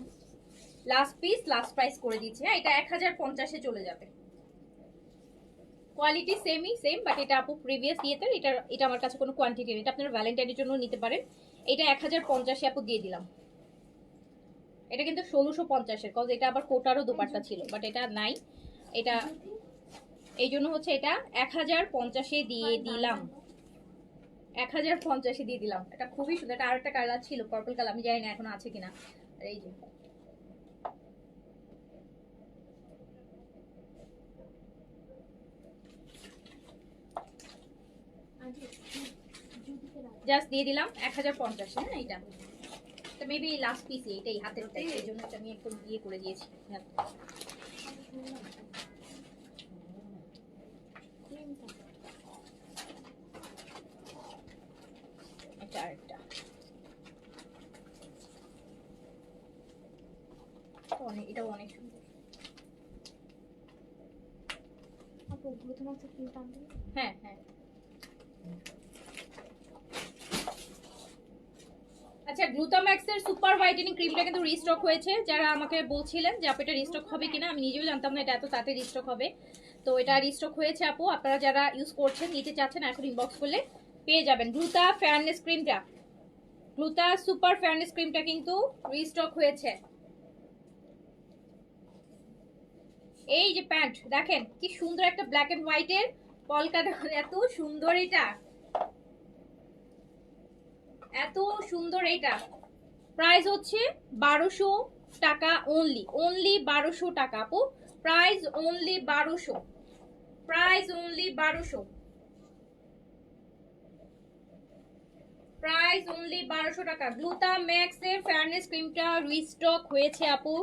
লাস্ট পিস লাস্ট প্রাইস করে দিচ্ছি, হ্যাঁ এটা 1050-এ চলে যাবে। কোয়ালিটি সেমই সেম, বাট এটা আপু প্রিভিয়াস ইয়েতে, এটা আমার কাছে কোনো কোয়ান্টিটি নেই, এটা আপনারা ভ্যালেন্টাইনের জন্য নিতে পারেন। এটা 1050-এ আপু দিয়ে দিলাম। এটা কিন্তু 1650-এর, কজ এটা আবার কোটারও দোপাট্টা ছিল, বাট এটা নাই, এটা এই জন্য হচ্ছে এটা 1050-এ দিয়ে দিলাম। 1050-এ দিয়ে দিলাম। এটা খুবই সুন্দর। এটা আরেকটা কালার ছিল পার্পল কালার, আমি জানি না এখন আছে কিনা। এই যে জাস্ট দিয়ে দিলাম 1050-এ, হ্যাঁ এটা মেবি লাস্ট পিস, এটাই হাতের টাই, এই জন্য আমি একদম ইয়ে করে দিয়েছি। এটা আরেকটা অনেক, এটাও অনেক সুন্দর।
আপু গ্লুটামাক্সের ক্রিমটা আনবেন?
হ্যাঁ হ্যাঁ। আচ্ছা, গ্লুটাম্যাক্সের সুপার হোয়াইটেনিং ক্রিমটা কিন্তু রিস্টক হয়েছে। যারা আমাকে বলছিলেন যে আপু এটা রিস্টক হবে কিনা, আমি নিজেও জানতাম না এটা এত তাড়াতাড়ি রিস্টক হবে। তো এটা রিস্টক হয়েছে আপু, আপনারা যারা ইউজ করছেন নিতে চাচ্ছেন এখন ইনবক্স করলে পেয়ে যাবেন। গ্লুটা ফেয়ারনেস ক্রিমটা, গ্লুটা সুপার ফেয়ারনেস ক্রিমটা কিন্তু রিস্টক হয়েছে। এই যে প্যান্ট দেখেন কি সুন্দর, একটা ব্ল্যাক এন্ড হোয়াইটের পলকা, এত সুন্দর এটা, এত সুন্দর এটা। প্রাইস হচ্ছে 1200 টাকা অনলি, অনলি 1200 টাকা আপু। Price only 1200, price only 1200, price only 1200 টাকা। গ্লুটা ম্যাক্স এর ফেয়ারনেস ক্রিমটা রিস্টক হয়েছে আপু।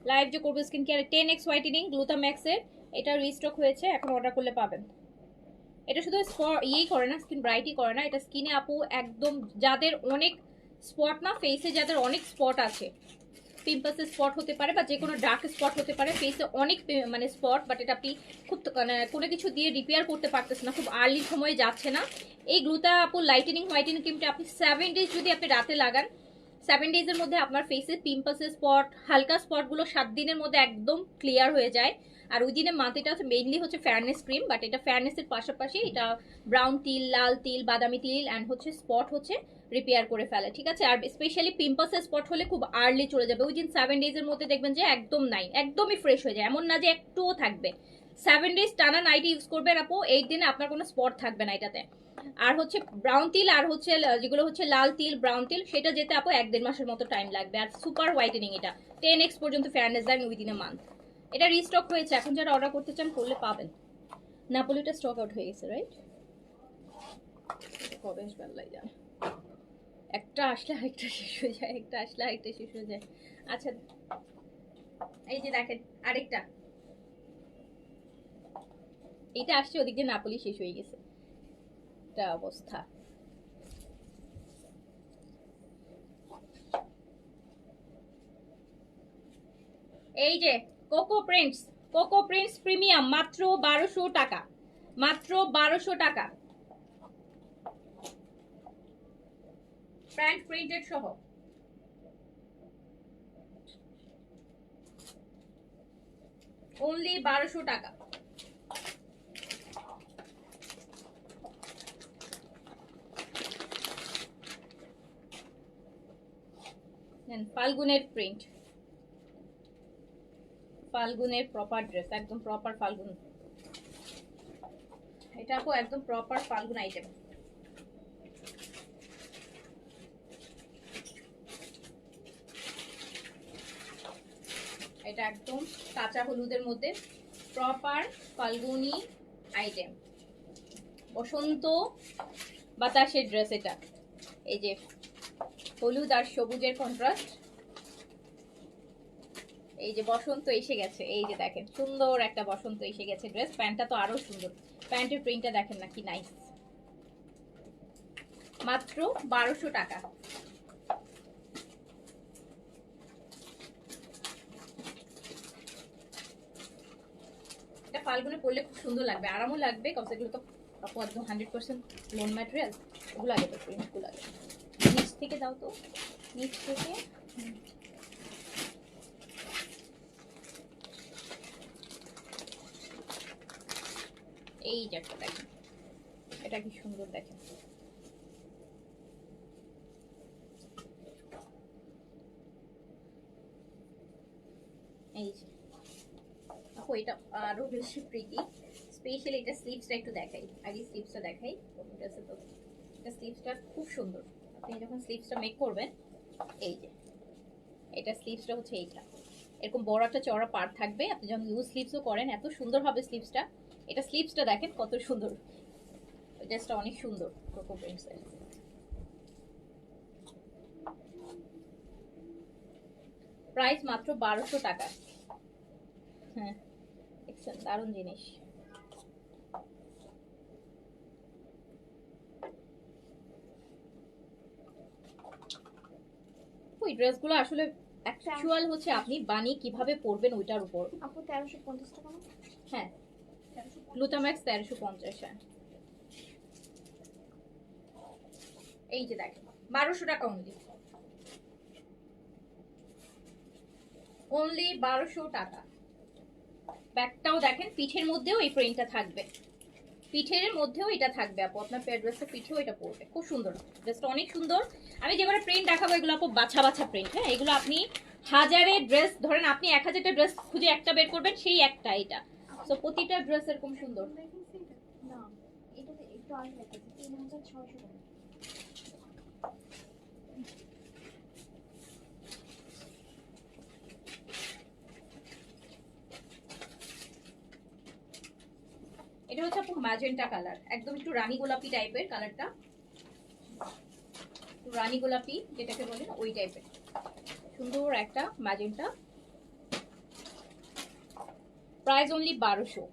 লাইভ যে করবো skin care 10x whitening গ্লুটা max এর, এটা রিস্টক হয়েছে, এখন অর্ডার করলে পাবেন। এটা শুধু ইয়েই করে না, স্কিন ব্রাইটই করে না, এটা স্কিনে আপু একদম যাদের অনেক স্পট না, ফেসে যাদের অনেক স্পট আছে, পিম্পলসের স্পট হতে পারে বা যে কোনো ডার্ক স্পট হতে পারে, ফেসে অনেক মানে স্পট, বাট এটা আপনি খুব মানে কোনো কিছু দিয়ে রিপেয়ার করতে পারতেছেন না, খুব আর্লি সময়ে যাচ্ছে না, এই গ্লুটা আপু লাইটেনিং হোয়াইটেনিং ক্রিমটা আপনি 7 ডেজ যদি আপনি রাতে লাগান, 7 ডেজের মধ্যে আপনার ফেসে পিম্পলসের স্পট, হালকা স্পটগুলো 7 দিনের মধ্যে একদম ক্লিয়ার হয়ে যায়। আর ওই দিনে মাথা, এটা হচ্ছে মেইনলি হচ্ছে ফেয়ারনেস ক্রিম, বাট এটা ফেয়ারনেসের পাশাপাশি এটা ব্রাউন তিল, লাল তিল, বাদামি তিল অ্যান্ড হচ্ছে স্পট হচ্ছে রিপেয়ার করে ফেলে, ঠিক আছে। আর স্পেশালি পিম্পলসের স্পট হলে খুব আর্লি চলে যাবে, ওই দিন 7 ডেজের মধ্যে দেখবেন যে একদম নাই, একদমই ফ্রেশ হয়ে যায়, এমন না যে একটুও থাকবে। 7 ডেজ টানা নাইট ইউজ করবেন আপু, 8 দিনে আপনার কোনো স্পট থাকবে না এটাতে। আর হচ্ছে ব্রাউন তিল আর হচ্ছে যেগুলো হচ্ছে লাল তিল, ব্রাউন তিল, সেটা যেতে আপু 1-1.5 মাসের মতো টাইম লাগবে। আর সুপার হোয়াইটেনিং এটা 10x পর্যন্ত fairness then within a month. এটা রিস্টক হয়েছে, এখন যারা অর্ডার করতে চান করলে পাবেন। নাপোলিটা স্টক আউট হয়ে গেছে, রাইট? কবে আসবে আল্লাহ জানে, একটা আসলে আরেকটা শেষ হয়ে যায়, একটা আসলে আরেকটা শেষ হয়ে যায়। আচ্ছা এই যে দেখেন আরেকটা, এটা আসছে ওদিক দিয়ে নাপোলি শেষ হয়ে গেছে, এটা অবস্থা। এই যে cocoa prints, cocoa prints premium মাত্র 1200 টাকা, মাত্র 1200 টাকা, প্যান্ট প্রিন্টেড সহ, অনলি 1200 টাকা। ফাল্গুনের প্রিন্ট, ফাল্গুনের প্রপার ড্রেস, একদম প্রপার ফাল্গুন, এটা আপু একদম প্রপার ফাল্গুন আইটেম। এটা একদম কাঁচা হলুদের মধ্যে প্রপার ফাল্গুনি আইটেম, বসন্ত বাতাসের ড্রেস এটা। এই যে হলুদ আর সবুজের কন্ট্রাস্ট, এই যে বসন্ত এসে গেছে, এই যে দেখেন সুন্দর একটা বসন্ত এসে গেছে ড্রেস। প্যান্টটা তো আরো সুন্দর, প্যান্টের প্রিন্টটা দেখেন না কি নাইস, মাত্র 1200 টাকা। এটা ফাল্গুনে পরলে খুব সুন্দর লাগবে, আরামও লাগবে, কম এগুলো তো আপু একদম 100% লোন ম্যাটেরিয়াল। ওগুলো আগে তো প্রিন্টগুলো আগে নিচ থেকে দাও তো, নিচ থেকে। এই যে একটা দেখেন, এটা কি সুন্দর দেখেন, এই যে আপু এটা আরো বেশি প্রিটি। স্পেশালি এটা স্লিভসটা একটু দেখাই, আগে স্লিভসটা দেখাই, ড্রেসে তো এটা স্লিভসটা খুব সুন্দর। আপনি যখন স্লিভসটা মেক করবেন, এই যে এটা স্লিভসটা হচ্ছে এইটা, এরকম বড় একটা চওড়া পার্ট থাকবে, আপনি যখন লুজ স্লিভসও করেন এত সুন্দর হবে স্লিভসটা। এটা স্লিভসটা দেখেন কত সুন্দর, ড্রেসটা অনেক সুন্দর কোকো প্রিন্টসের। প্রাইস মাত্র 1200 টাকা। হ্যাঁ দেখছেন দারুণ জিনিস। ওই ড্রেসগুলো আসলে অ্যাকচুয়াল হচ্ছে আপনি বানিয়ে কিভাবে পরবেন ওইটার উপর।
আপু 1350 টাকা না?
হ্যাঁ, গ্লুটাম্যাক্স 1350। হ্যাঁ, এই যে দেখেন 1200 টাকা অনলি, অনলি 1200 টাকা। ব্যাগটাও দেখেন, পিঠের মধ্যেও এই প্রিন্টটা থাকবে, পিঠের মধ্যেও এটা থাকবে আপু, আপনার পেয়ার ড্রেসের পিঠেও এটা পরবে, খুব সুন্দর ড্রেসটা, অনেক সুন্দর। আমি যেবারে প্রিন্ট দেখাবো এগুলো আপু বাছা বাছা প্রিন্ট। হ্যাঁ, এগুলো আপনি হাজারের ড্রেস ধরেন, আপনি 1000টা ড্রেস খুঁজে একটা বের করবেন, সেই একটা এটা। সো প্রতিটা ড্রেস এরকম সুন্দর।
না, এটাতে একটু আগে লেখা আছে 3600 টাকা।
এটা হচ্ছে আপু ম্যাজেন্টা কালার, একদম একটু রানী গোলাপি টাইপের কালারটা, রানী গোলাপি যেটাকে বলে না ওই টাইপের, সুন্দর একটা magenta. Price only 1200,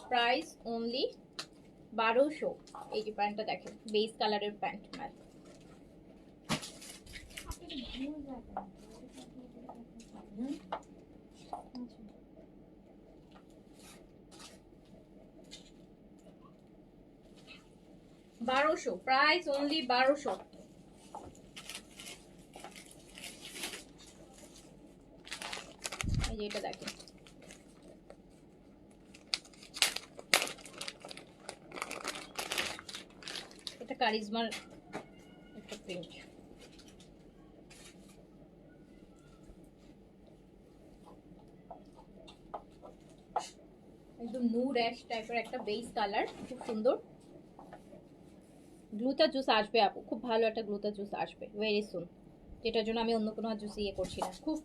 price only 1200। এই যে প্যান্টটা দেখেন, বেস কালারের প্যান্ট ম্যাট।
আপনি তো ভুল জায়গায়। আচ্ছা,
1200, প্রাইস অনলি 1200। এই যে এটা দেখেন, এটা কারিজমার একটা প্রিন্ট। একদম নুড অ্যাশ টাইপের একটা বেস কালার, খুব সুন্দর। গ্লুটা জুস আসবে আপু, খুব ভালো একটা গ্লুটা জুস আসবে ভেরি সুন, যেটার জন্য আমি অন্য কোনো জুস ইয়ে করছি না। খুব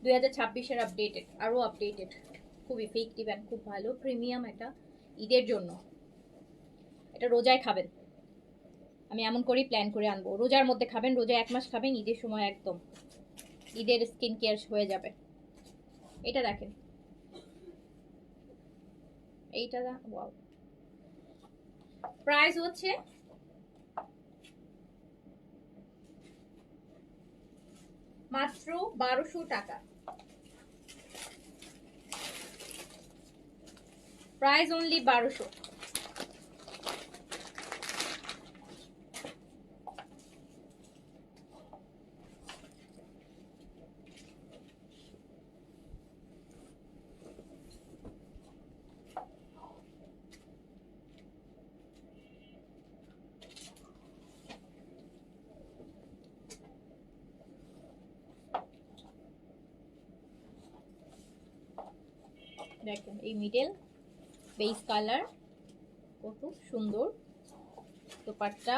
2026-এর আপডেটেড, আরও আপডেটেড, খুব ইফেক্টিভ অ্যান্ড খুব ভালো প্রিমিয়াম একটা ঈদের জন্য। এটা রোজায় খাবেন, আমি এমন করেই প্ল্যান করে আনবো, রোজার মধ্যে খাবেন, রোজা 1 মাস খাবেন, ঈদের সময় একদম ঈদের স্কিন কেয়ার হয়ে যাবে। এটা দেখেন, এইটা ওয়াও, প্রাইস হচ্ছে মাত্র 1200 টাকা, প্রাইস অনলি 1200। দেখেন এই মিডল বেস কালার, কত সুন্দর dupatta,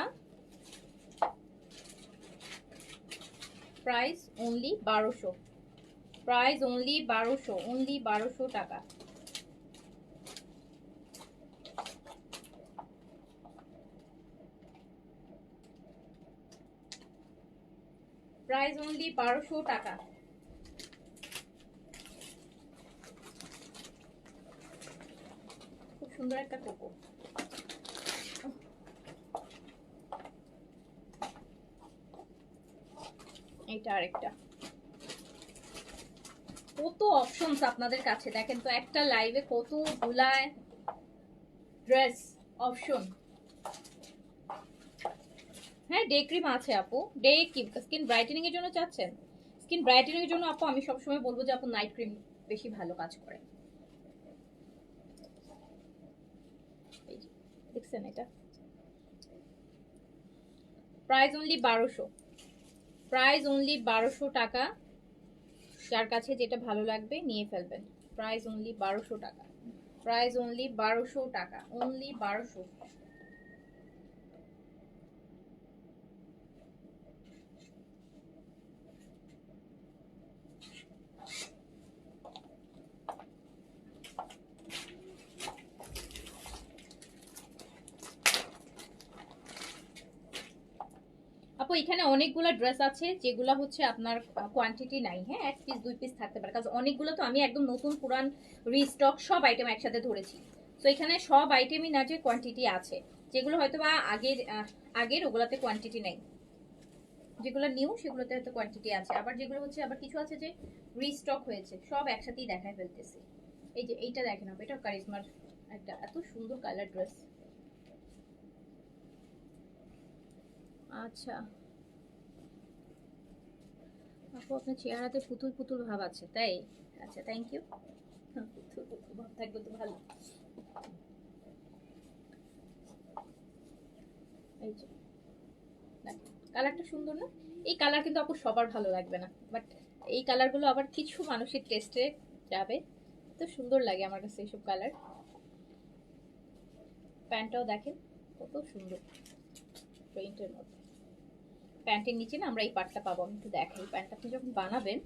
price only 1200, price only 1200, only 1200 টাকা। প্রাইস অনলি 1200 টাকা। খুব সুন্দর একটা কোকো, এইটা আরেকটা। কত অপশনস আপনাদের কাছে, দেখেন তো একটা লাইভে কতগুলা ড্রেস অপশন। হ্যাঁ, ডে ক্রিম আছে আপু, ডে ক্রিম স্কিন ব্রাইটেনিং এর জন্য চাচ্ছেন, স্কিন ব্রাইটেনিং এর জন্য আপু আমি সবসময় বলবো যে আপু নাইট ক্রিম বেশি ভালো কাজ করে। দেখছেন এটা, প্রাইস অনলি 1200, প্রাইস অনলি 1200 টাকা। যার কাছে যেটা ভালো লাগবে নিয়ে ফেলবেন, প্রাইস অনলি 1200 টাকা, প্রাইস অনলি 1200 টাকা, অনলি 1200। আপু এখানে অনেকগুলো ড্রেস আছে যেগুলো হচ্ছে আপনার কোয়ান্টিটি নাই। হ্যাঁ, 1 পিস 2 পিস থাকতে পারে, কারণ অনেকগুলো তো আমি একদম নতুন পুরান রিস্টক সব আইটেম একসাথে ধরেছি। তো এখানে সব আইটেমই না যে কোয়ান্টিটি আছে, যেগুলো হয়তো বা আগের ওগুলাতে কোয়ান্টিটি নেই। যেগুলো নিউ সেগুলোতে হয়তো কোয়ান্টিটি আছে, আবার যেগুলো হচ্ছে আবার কিছু আছে যে রিস্টক হয়েছে, সব একসাথেই দেখায় ফেলতেছি। এই যে এইটা দেখেন আপু, এটা কারিজমার একটা এত সুন্দর কালার ড্রেস। আচ্ছা আপু আপনার চেহারাতে পুতুল পুতুল ভাব আছে তাই? আচ্ছা থ্যাংক ইউ। পুতুল পুতুল ভাব থাকবে তো ভালো। এই যে কালারটা সুন্দর না? এই কালার কিন্তু আপু সবার ভালো লাগবে না, বাট এই কালারগুলো আবার কিছু মানুষের টেস্টে যাবে। তো সুন্দর লাগে আমার কাছে এইসব কালার। প্যান্টটাও দেখেন কত সুন্দর প্রিন্টের মধ্যে। প্যান্টের নিচে না আমরা এই পাটটা পাবো, আমি একটু দেখাই। প্যান্টটা আপনি যখন বানাবেন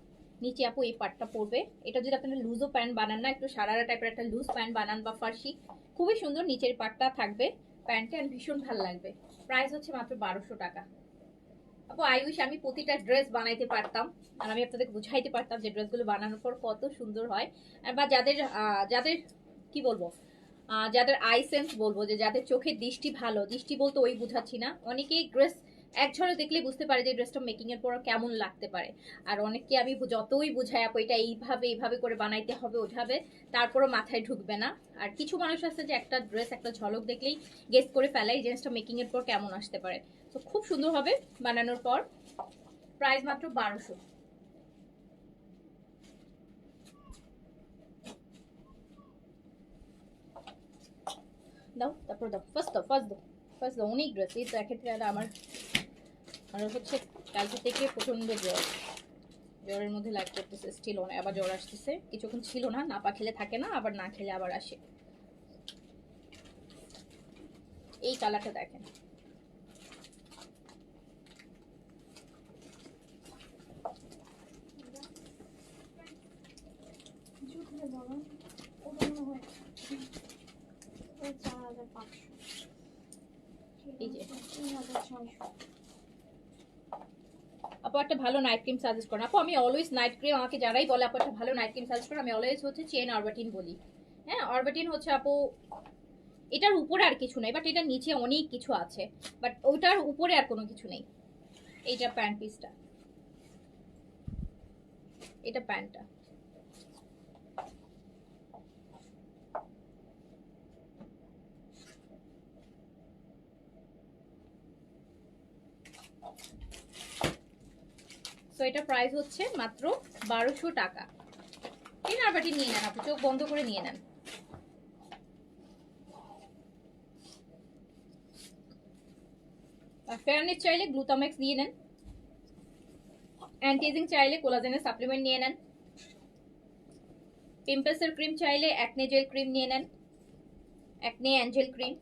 নিচে আপু এই পাটটা পড়বে। এটা যদি আপনারা লুজও প্যান্ট বানান না, একটু সারারা টাইপের একটা লুজ প্যান্ট বানান বা ফার্সি, খুবই সুন্দর নিচের পাটটা থাকবে প্যান্টে, আর ভীষণ ভালো লাগবে। প্রাইস হচ্ছে মাত্র 1200 টাকা। আপু আই উইশ আমি প্রতিটা ড্রেস বানাইতে পারতাম, আর আমি আপনাদেরকে বুঝাইতে পারতাম যে ড্রেসগুলো বানানোর পর কত সুন্দর হয়। বা যাদের যাদের কি বলবো, যাদের আই সেন্স বলবো, যে যাদের চোখের দৃষ্টি ভালো, দৃষ্টি বলতে ওই বুঝাচ্ছি না, অনেকেই ড্রেস এক ঝলকে দেখলে বুঝতে পারে যে ড্রেসটা মেকিং এর পর কেমন লাগতে পারে। আর অনেককে আমি যতই বুঝাই আপু এটা এইভাবে এইভাবে করে বানাইতে হবে ওইভাবে, তারপরও মাথায় ঢুকবে না। আর কিছু মানুষ আছে যে একটা ড্রেস একটা ঝলক দেখলেই গেস করে ফেলাই এই জিনিসটা মেকিং এর পর কেমন আসতে পারে। তো খুব সুন্দর হবে বানানোর পর। প্রাইস মাত্র 1200। দাও তারপর দাও, ফার্স্ট দাও ফার্স্ট দাও ফার্স্ট দাও। অনেক ড্রেস এই তো এক্ষেত্রে আমার আর হচ্ছে কালকে থেকে প্রচন্ড জ্বর, জ্বরের মধ্যে লাইক করতেছে স্টিল, অনেক আবার জ্বর আসতেছে। কিছুক্ষণ ছিল না, না পা খেলে থাকে না, আবার না খেলে আবার আসে। এই কালারটা দেখেন, এই যে আপু একটা ভালো নাইট ক্রিম সাজেস্ট করেন। আপু আমি অলওয়েজ নাইট ক্রিম, আমাকে যারাই বলে আপু একটা ভালো নাইট ক্রিম সাজেস্ট করেন, আমি অলওয়েজ হচ্ছে চেন অরবাটিন বলি। হ্যাঁ অরবাটিন হচ্ছে আপু এটার উপরে আর কিছু নেই, বাট এটার নিচে অনেক কিছু আছে, বাট ওটার উপরে আর কোনো কিছু নেই। এইটা প্যান্ট পিসটা, এটা প্যান্টটা। সো এটা প্রাইস হচ্ছে মাত্র 1200 টাকা। চেন অরবাটিন নিয়ে নেন আপু, চোখ বন্ধ করে নিয়ে নেন। ফেয়ারনেস চাইলে গ্লুটামেক্স নিয়ে নেন, অ্যান্টিএজিং চাইলে কোলাজেনের সাপ্লিমেন্ট নিয়ে নেন, পিম্পলসের ক্রিম চাইলে অ্যাকনে জেল ক্রিম নিয়ে নেন, অ্যাকনে অ্যাঞ্জেল ক্রিম,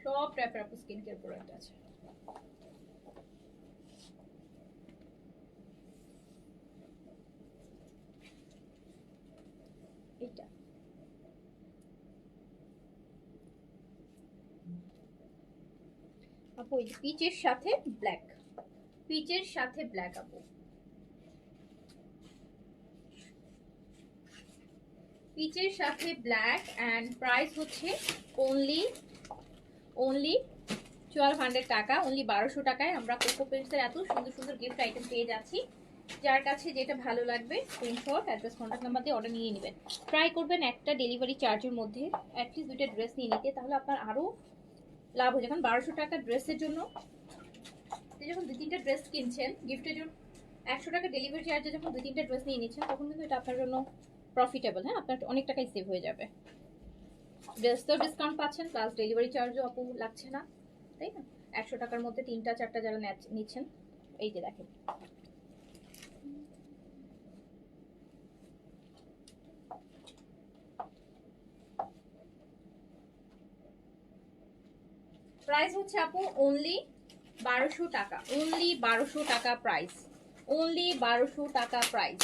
সব টাইপের আপু স্কিন কেয়ার প্রোডাক্ট আছে। এটা আপু এই পিচের সাথে ব্ল্যাক, পিচের সাথে ব্ল্যাক আপু, পিচের সাথে ব্ল্যাক। অ্যান্ড প্রাইস হচ্ছে অনলি 1200 টাকা, অনলি 1200 টাকায় আমরা কোকো পেন্টসের এত সুন্দর সুন্দর গিফট আইটেম পেয়ে যাচ্ছি। যার কাছে যেটা ভালো লাগবে স্ক্রিনশট অ্যাড্রেস কন্ট্যাক্ট নাম্বার দিয়ে অর্ডার নিয়ে নেবেন। ট্রাই করবেন একটা ডেলিভারি চার্জের মধ্যে অ্যাটলিস্ট 2টা ড্রেস নিয়ে নিতে, তাহলে আপনার আরও লাভ হয়ে যায়। কারণ 1200 টাকা ড্রেসের জন্য যখন 2-3টা ড্রেস কিনছেন গিফটের জন্য, 100 টাকা ডেলিভারি চার্জে যখন 2-3টা ড্রেস নিয়ে নিচ্ছেন, তখন কিন্তু এটা আপনার জন্য প্রফিটেবল। হ্যাঁ আপনার অনেক টাকাই সেভ হয়ে যাবে। ড্রেসটাও ডিসকাউন্ট পাচ্ছেন, প্লাস ডেলিভারি চার্জও আপু লাগছে না, তাই না? 100 টাকার মধ্যে 3টা-4টা যারা নিচ্ছেন, এই যে দেখেন প্রাইস হচ্ছে আপু অনলি 1200 টাকা, অনলি 1200 টাকা প্রাইস, অনলি 1200 টাকা প্রাইস।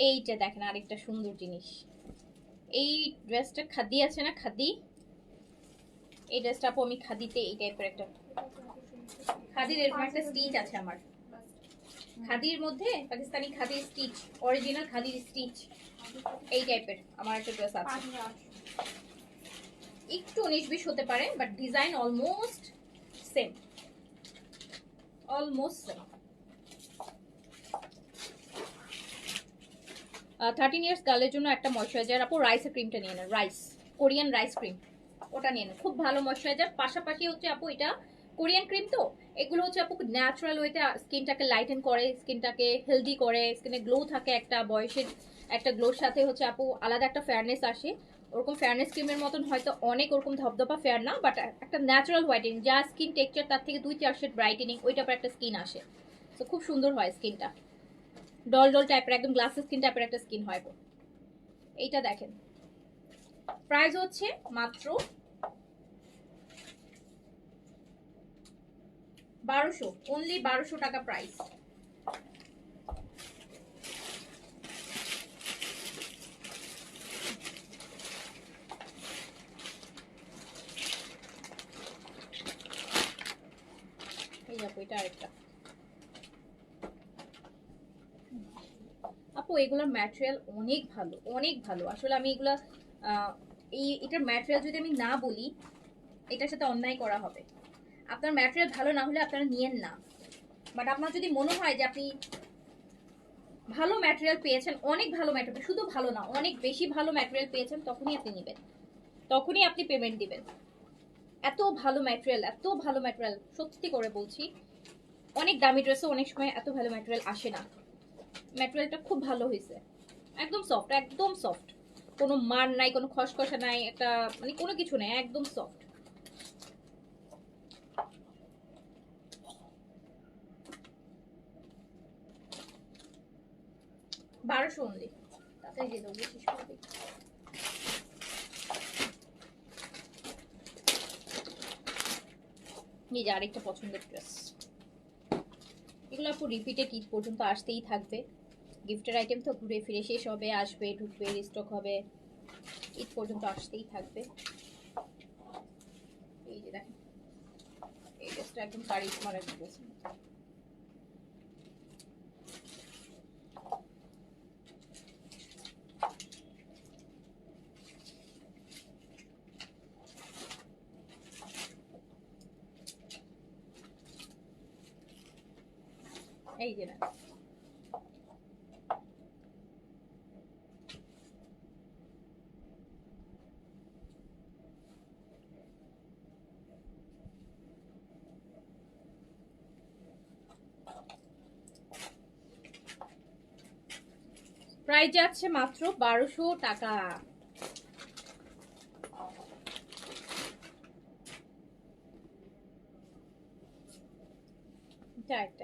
এইটা দেখেন আরেকটা সুন্দর জিনিস, এই ড্রেসটা খাদি আছে না, খাদি, এই ড্রেসটা আপু আমি খাদিতে এই টাইপের একটা খাদির এরকম একটা স্টিচ আছে আমার, খাদির মধ্যে পাকিস্তানি খাদির স্টিচ, অরিজিনাল খাদির স্টিচ, এই টাইপের আমার একটা ড্রেস আছে। একটু 19-20 হতে পারে, but design almost same, almost same. 13 years গার্লের জন্য একটা ময়শ্চারাইজার আপু, রাইসের ক্রিমটা নিয়ে নেন, রাইস, কোরিয়ান রাইস ক্রিম, ওটা নিয়ে নেন, খুব ভালো ময়শ্চারাইজার। পাশাপাশি হচ্ছে আপু এটা কোরিয়ান ক্রিম, তো এগুলো হচ্ছে আপু ন্যাচারাল ওয়েতে স্কিনটাকে লাইটেন করে, স্কিনটাকে হেলদি করে, স্কিনে গ্লো থাকে, একটা বয়সের একটা গ্লোর সাথে হচ্ছে আপু আলাদা একটা ফেয়ারনেস আসে। ওরকম ফেয়ারনেস ক্রিমের মতন হয়তো অনেক ওরকম ধপধপা ফেয়ার না, বাট একটা ন্যাচারাল হোয়াইটেনিং, যা স্কিন টেক্সচার তার থেকে 2-4 শেড ব্রাইটেনিং, ওই টাইপের একটা স্কিন আসে। তো খুব সুন্দর হয় স্কিনটা, ডল ডল টাইপের, একদম গ্লাসি স্কিন টাইপের একটা স্কিন হয়। এইটা দেখেন, প্রাইস হচ্ছে মাত্র 1200, অনলি 1200 টাকা প্রাইস। এই যাবো, এটা আরেকটা আপু, এগুলোর ম্যাটেরিয়াল অনেক ভালো, অনেক ভালো। আসলে আমি এগুলা এটার ম্যাটেরিয়াল যদি আমি না বলি, এটার সাথে অন্যায় করা হবে। আপনার ম্যাটেরিয়াল ভালো না হলে আপনারা নিয়েন না, বাট আপনার যদি মনে হয় যে আপনি ভালো ম্যাটেরিয়াল পেয়েছেন, অনেক ভালো ম্যাটেরিয়াল, শুধু ভালো না অনেক বেশি ভালো ম্যাটেরিয়াল পেয়েছেন, তখনই আপনি নেবেন, তখনই আপনি পেমেন্ট দিবেন। এত ভালো ম্যাটেরিয়াল, এত ভালো ম্যাটেরিয়াল, সত্যি করে বলছি। অনেক দামি ড্রেসও অনেক সময় এত ভালো ম্যাটেরিয়াল আসে না। ম্যাটেরিয়ালটা খুব ভালো হয়েছে, একদম সফট, একদম সফট, কোনো মান নাই, কোনো খসখসা নাই, একটা মানে কোনো কিছু নেই, একদম সফট। বারোশো অনলি, তাড়াতাড়ি দিয়ে দেবো, শেষ করে দিই। এই যে আরেকটা পছন্দের ড্রেস, এগুলো আপু রিপিটেড ঈদ পর্যন্ত আসতেই থাকবে। গিফটের আইটেম তো ঘুরে ফিরে শেষ হবে, আসবে, ঢুকবে, রিস্টক হবে, ঈদ পর্যন্ত আসতেই থাকবে। এই যে দেখেন, এই ড্রেসটা একদম কারিশমার ড্রেস। এই যে না, প্রাইস যাচ্ছে মাত্র 1200 টাকা।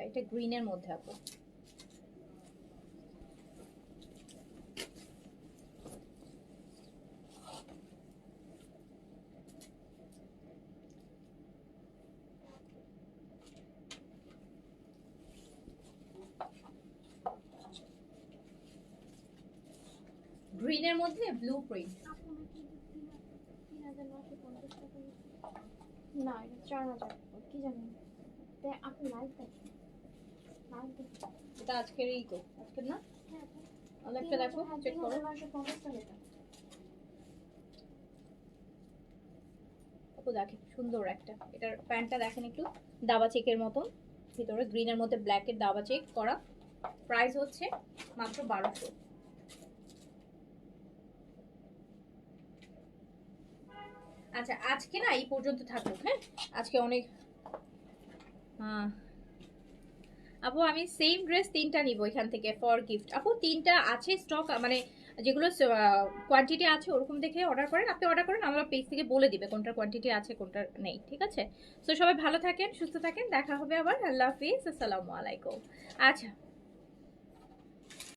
এটা গ্রিনের মধ্যে আপু, গ্রিনের মধ্যে ব্লু প্রিন্ট।
না, এটা 4000 কি জানি। আপনি লাইভ দেখেন, লাইভ দেখেন।
এটা আজকেরই তো, আজকের না,
হ্যাঁ,
অনেকটা দেখো, চেক করো।
3950 টাকা।
আপু দেখেন সুন্দর একটা, এটার প্যান্টটা দেখেন একটু দাবা চেকের মতন, ভিতরে গ্রিনের মধ্যে ব্ল্যাকের দাবা চেক করা। প্রাইস হচ্ছে মাত্র 1200। আচ্ছা আজকে না এই পর্যন্ত থাকুক, হ্যাঁ আজকে অনেক। হ্যাঁ আপু, আমি সেম ড্রেস 3টা নিব এখান থেকে ফর গিফট। আপু 3টা আছে স্টক, মানে যেগুলো কোয়ান্টিটি আছে ওরকম দেখে অর্ডার করেন, আপনি অর্ডার করেন, আমরা পেজ থেকে বলে দিবে কোনটার কোয়ান্টিটি আছে কোনটার নেই, ঠিক আছে? তো সবাই ভালো থাকেন, সুস্থ থাকেন, দেখা হবে আবার, আল্লাহ হাফিজ, আসসালামু আলাইকুম। আচ্ছা